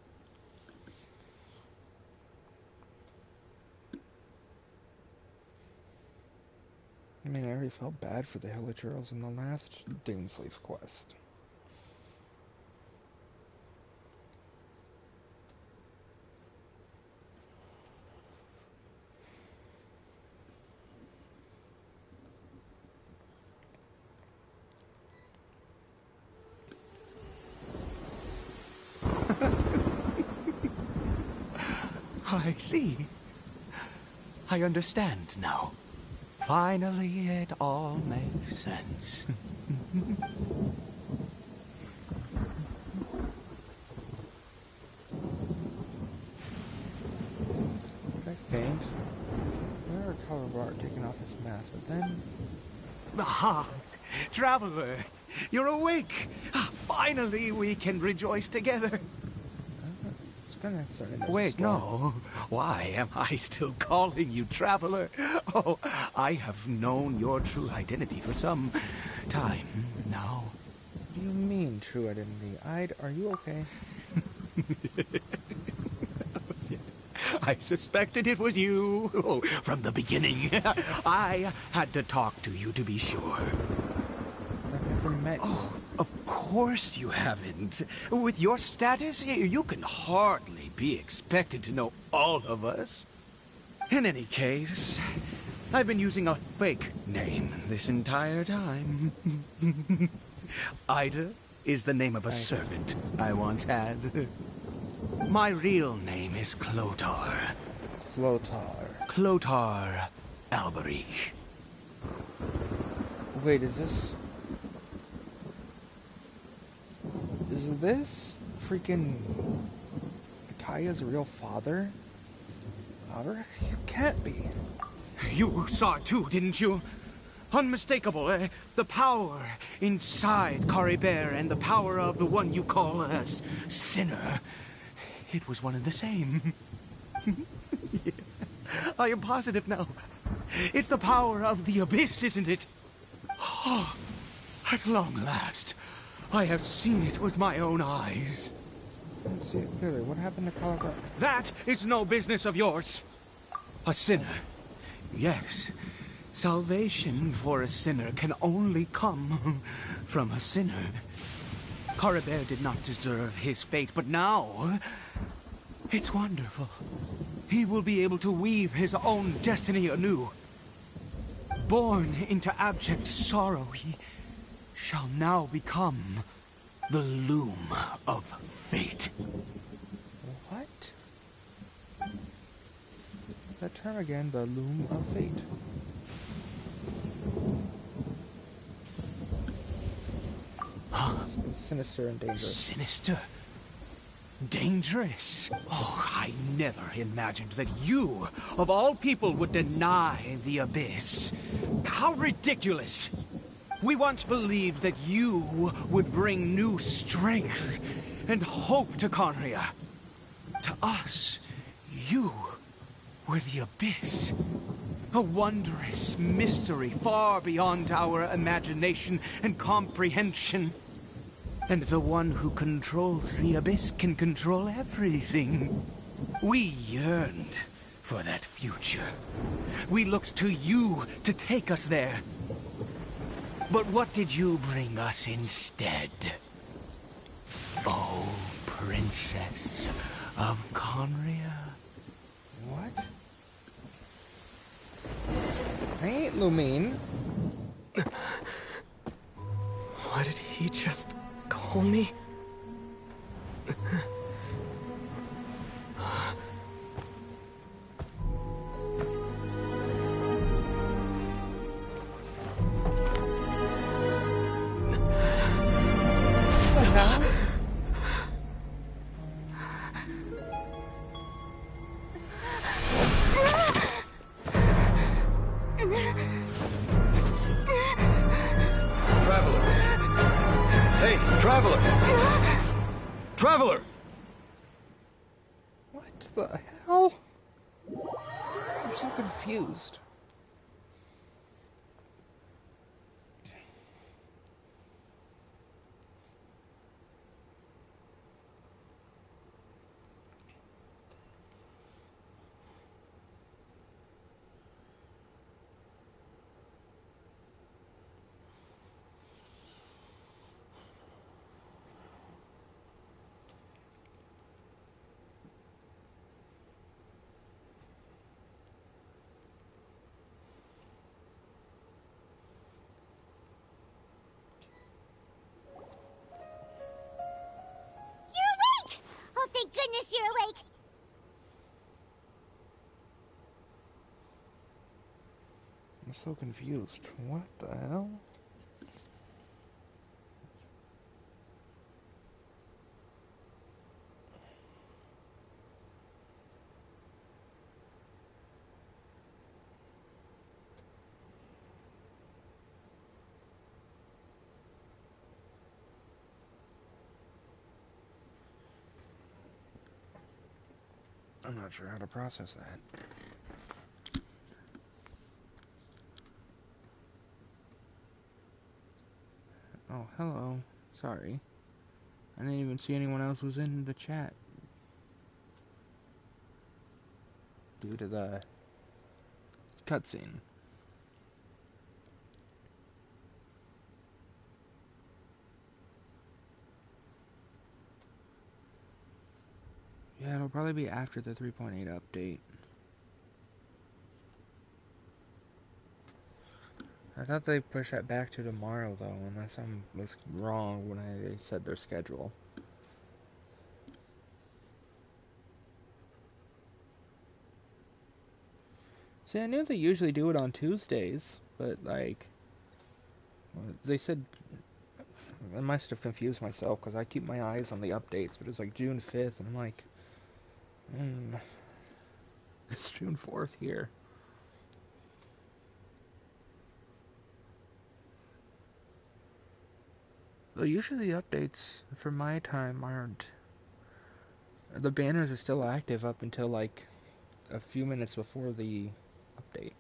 I mean, I already felt bad for the Hillagers in the last Dainsleif quest. I see. I understand now. Finally, it all makes sense. Did I faint? I remember Caribert taking off his mask, but then... Ah, Traveler, you're awake. Finally, we can rejoice together. It's gonna start in Wait, no. Why am I still calling you Traveler? Oh, I have known your true identity for some time now. What do you mean, true identity? Are you okay? I suspected it was you. Oh, from the beginning. I had to talk to you to be sure. I've never met you. Oh, of course you haven't. With your status, you can hardly be expected to know all of us. In any case, I've been using a fake name this entire time. Ida is the name of a servant I once had. My real name is Clotar. Clotar. Clotar Alberich. Wait, is this freaking Kaya's real father? Alberich? You can't be. You saw it too, didn't you? Unmistakable, the power inside Caribert and the power of the one you call a sinner. It was one and the same. Yeah. I am positive now. It's the power of the abyss, isn't it? Oh, at long last, I have seen it with my own eyes. I don't see it clearly. What happened to Caribert? That is no business of yours. A sinner. Yes. Salvation for a sinner can only come from a sinner. Caribert did not deserve his fate, but now it's wonderful. He will be able to weave his own destiny anew. Born into abject sorrow, he shall now become the loom of fate. What? That term again, the loom of fate. Sinister and dangerous. Sinister? Dangerous? Oh, I never imagined that you, of all people, would deny the abyss. How ridiculous! We once believed that you would bring new strength and hope to Conria. To us, you were the abyss. A wondrous mystery far beyond our imagination and comprehension. And the one who controls the abyss can control everything. We yearned for that future. We looked to you to take us there. But what did you bring us instead? Oh, Princess of Conria. What? I ain't Lumine. Why did he just call me? Traveler! What the hell? I'm so confused. so confused. What the hell? I'm not sure how to process that. Oh, hello. Sorry. I didn't even see anyone else was in the chat. Due to the cutscene. Yeah, it'll probably be after the 3.8 update. I thought they pushed that back to tomorrow, though, unless I was wrong when I said their schedule. See, I knew they usually do it on Tuesdays, but, like, they said, I must have confused myself, because I keep my eyes on the updates, but it's like June 5th, and I'm like, it's June 4th here. Well, usually the updates for my time aren't... The banners are still active up until, like, a few minutes before the update.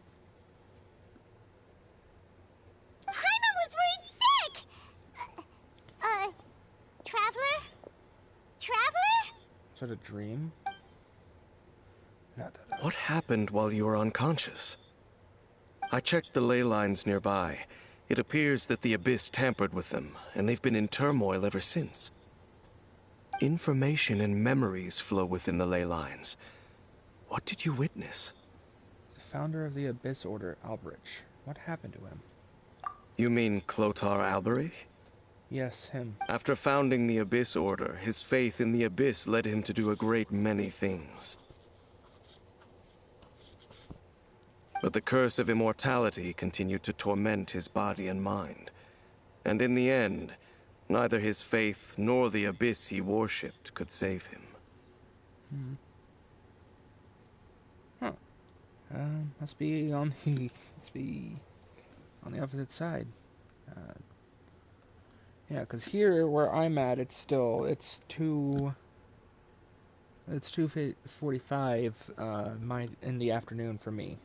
Paimon was worried sick! Traveler? Traveler? Is that a dream? What happened while you were unconscious? I checked the ley lines nearby. It appears that the Abyss tampered with them, and they've been in turmoil ever since. Information and memories flow within the ley lines. What did you witness? The founder of the Abyss Order, Alberich. What happened to him? You mean Clothar Alberich? Yes, him. After founding the Abyss Order, his faith in the Abyss led him to do a great many things. But the curse of immortality continued to torment his body and mind. And in the end, neither his faith nor the Abyss he worshipped could save him. Must be on the opposite side. Yeah, because here where I'm at, it's 2:45 in the afternoon for me.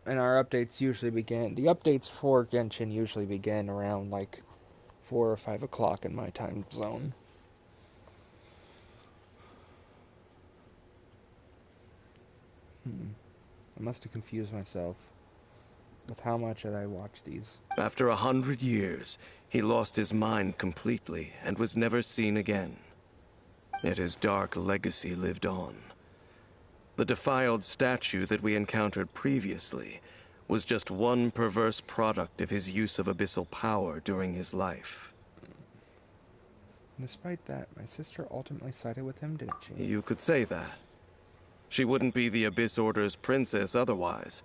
And our updates usually begin. The updates for Genshin usually begin around like 4 or 5 o'clock in my time zone. I must have confused myself with how much did I watch these. After 100 years, he lost his mind completely and was never seen again. Yet his dark legacy lived on. The defiled statue that we encountered previously was just one perverse product of his use of abyssal power during his life. Despite that, my sister ultimately sided with him, didn't she? You could say that. She wouldn't be the Abyss Order's princess otherwise.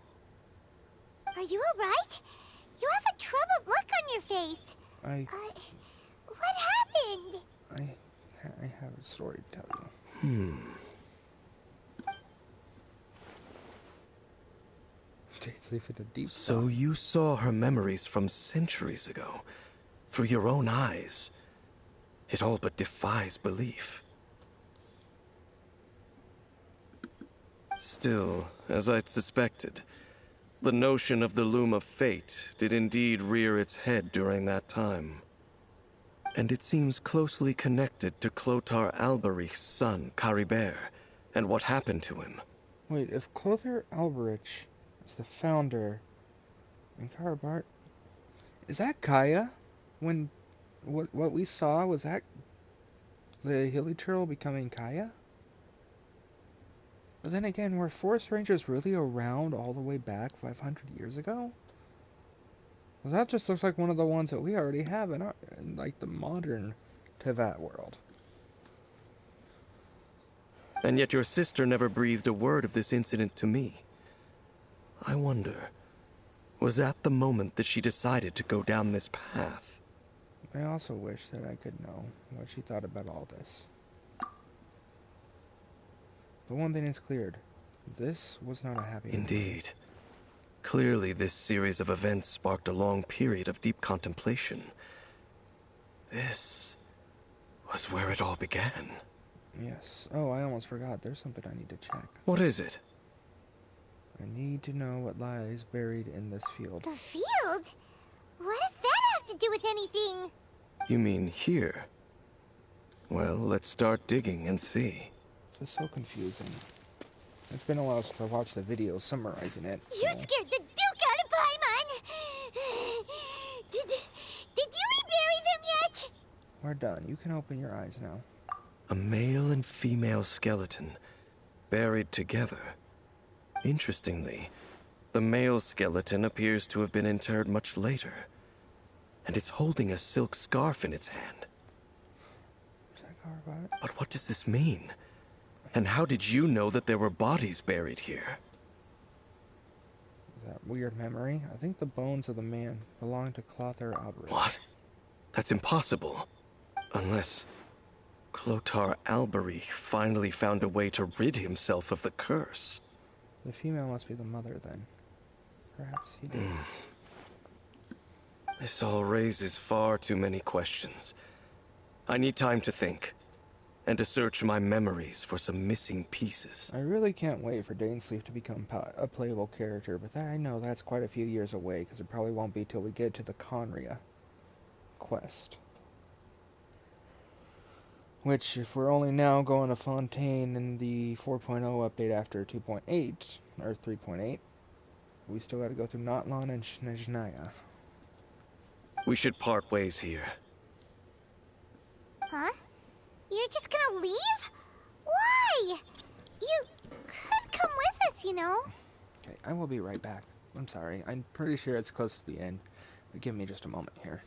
Are you alright? You have a troubled look on your face. What happened? I have a story to tell you. So you saw her memories from centuries ago, through your own eyes. It all but defies belief. Still, as I'd suspected, the notion of the Loom of Fate did indeed rear its head during that time. And it seems closely connected to Clothar Alberich's son, Caribert, and what happened to him. Wait, if Clothar Alberich is the founder, and Caribert, is that Kaya? When what we saw, was that the Hilly Turtle becoming Kaya? But then again, were Forest Rangers really around all the way back 500 years ago? Well, that just looks like one of the ones that we already have in like the modern Teyvat world. And yet your sister never breathed a word of this incident to me. I wonder, was that the moment that she decided to go down this path? I also wish that I could know what she thought about all this. But one thing is cleared. This was not a happy memory. Indeed. Clearly, this series of events sparked a long period of deep contemplation. This was where it all began. Yes. Oh, I almost forgot. There's something I need to check. What is it? I need to know what lies buried in this field. The field? What does that have to do with anything? You mean here? Well, let's start digging and see. This is so confusing. It's been a while since I watched the video summarizing it. So. You scared the Duke out of Paimon! Did you rebury them yet? We're done. You can open your eyes now. A male and female skeleton, buried together. Interestingly, the male skeleton appears to have been interred much later, and it's holding a silk scarf in its hand. Is that Caribert? But what does this mean? And how did you know that there were bodies buried here? That weird memory? I think the bones of the man belong to Clother Albrecht. What? That's impossible. Unless Clotar Albery finally found a way to rid himself of the curse. The female must be the mother, then. Perhaps he did. This all raises far too many questions. I need time to think, and to search my memories for some missing pieces. I really can't wait for Dainsleif to become a playable character, but I know that's quite a few years away, because it probably won't be till we get to the Conria quest. Which, if we're only now going to Fontaine in the 4.0 update after 2.8, or 3.8, we still gotta go through Notlon and Snezhnaya. We should part ways here. Huh? You're just gonna leave? Why? You could come with us, you know. Okay, I will be right back. I'm sorry. I'm pretty sure it's close to the end, but give me just a moment here.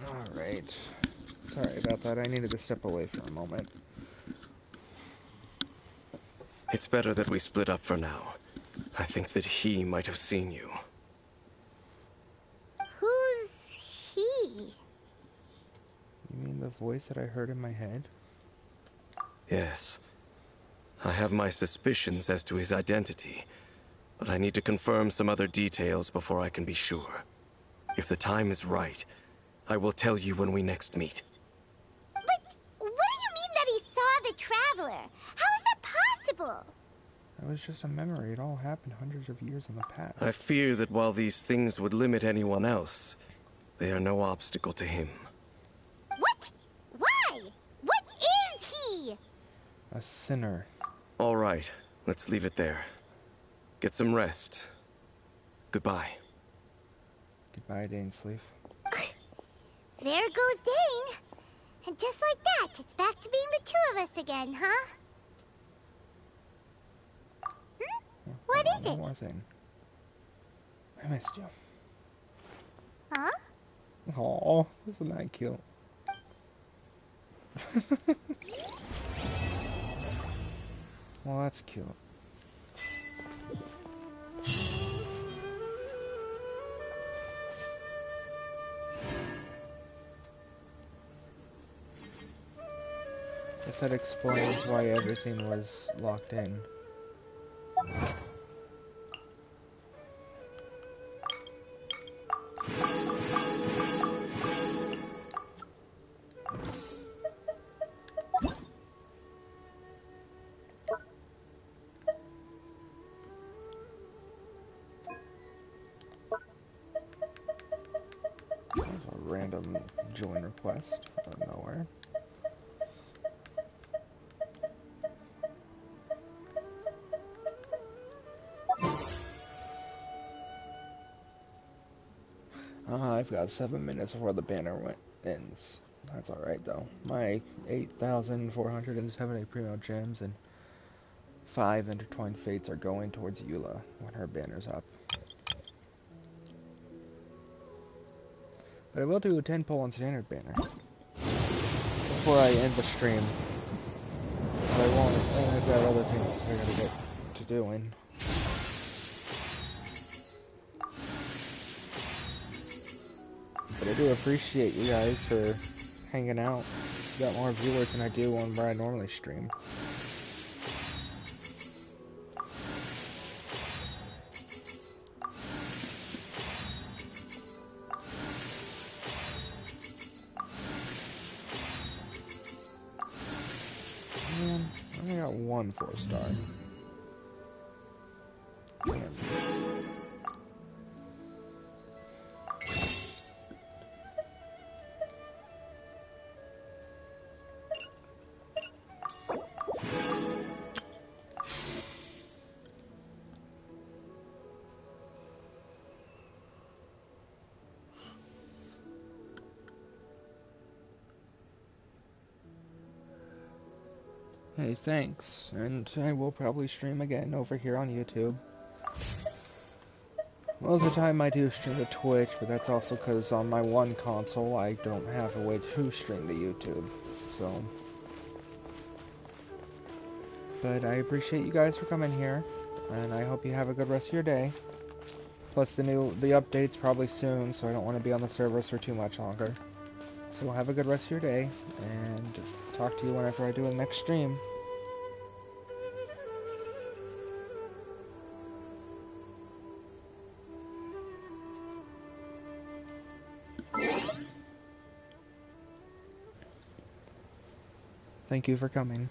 Alright. Sorry about that. I needed to step away for a moment. It's better that we split up for now. I think that he might have seen you. Who's he? You mean the voice that I heard in my head? Yes. I have my suspicions as to his identity, but I need to confirm some other details before I can be sure. If the time is right, I will tell you when we next meet. But what do you mean that he saw the Traveler? How is that possible? That was just a memory. It all happened hundreds of years in the past. I fear that while these things would limit anyone else, They are no obstacle to him. What? Why? What is he? A sinner. All right, let's leave it there. Get some rest. Goodbye. Goodbye, Dainsleif. There goes Dane. And just like that, it's back to being the two of us again, huh? What is One it? more thing. I missed you. Huh? Aw, isn't that cute? Well, that's cute. Guess that explains why everything was locked in. There's a random join request out of nowhere. I've got 7 minutes before the banner ends. That's alright though. My 8,470 primo gems and 5 intertwined fates are going towards Eula when her banner's up. But I will do a 10 pull on standard banner before I end the stream. But I won't. I've got other things I gotta get to doing. But I do appreciate you guys for hanging out. You got more viewers than I do on where I normally stream. Man, I only got one 4-star. Damn. Hey, thanks. And I will probably stream again over here on YouTube. Most of the time I do stream to Twitch, but that's also because on my one console I don't have a way to stream to YouTube. So... But I appreciate you guys for coming here, and I hope you have a good rest of your day. Plus the update's probably soon, so I don't want to be on the servers for too much longer. So have a good rest of your day, and talk to you whenever I do the next stream. Thank you for coming.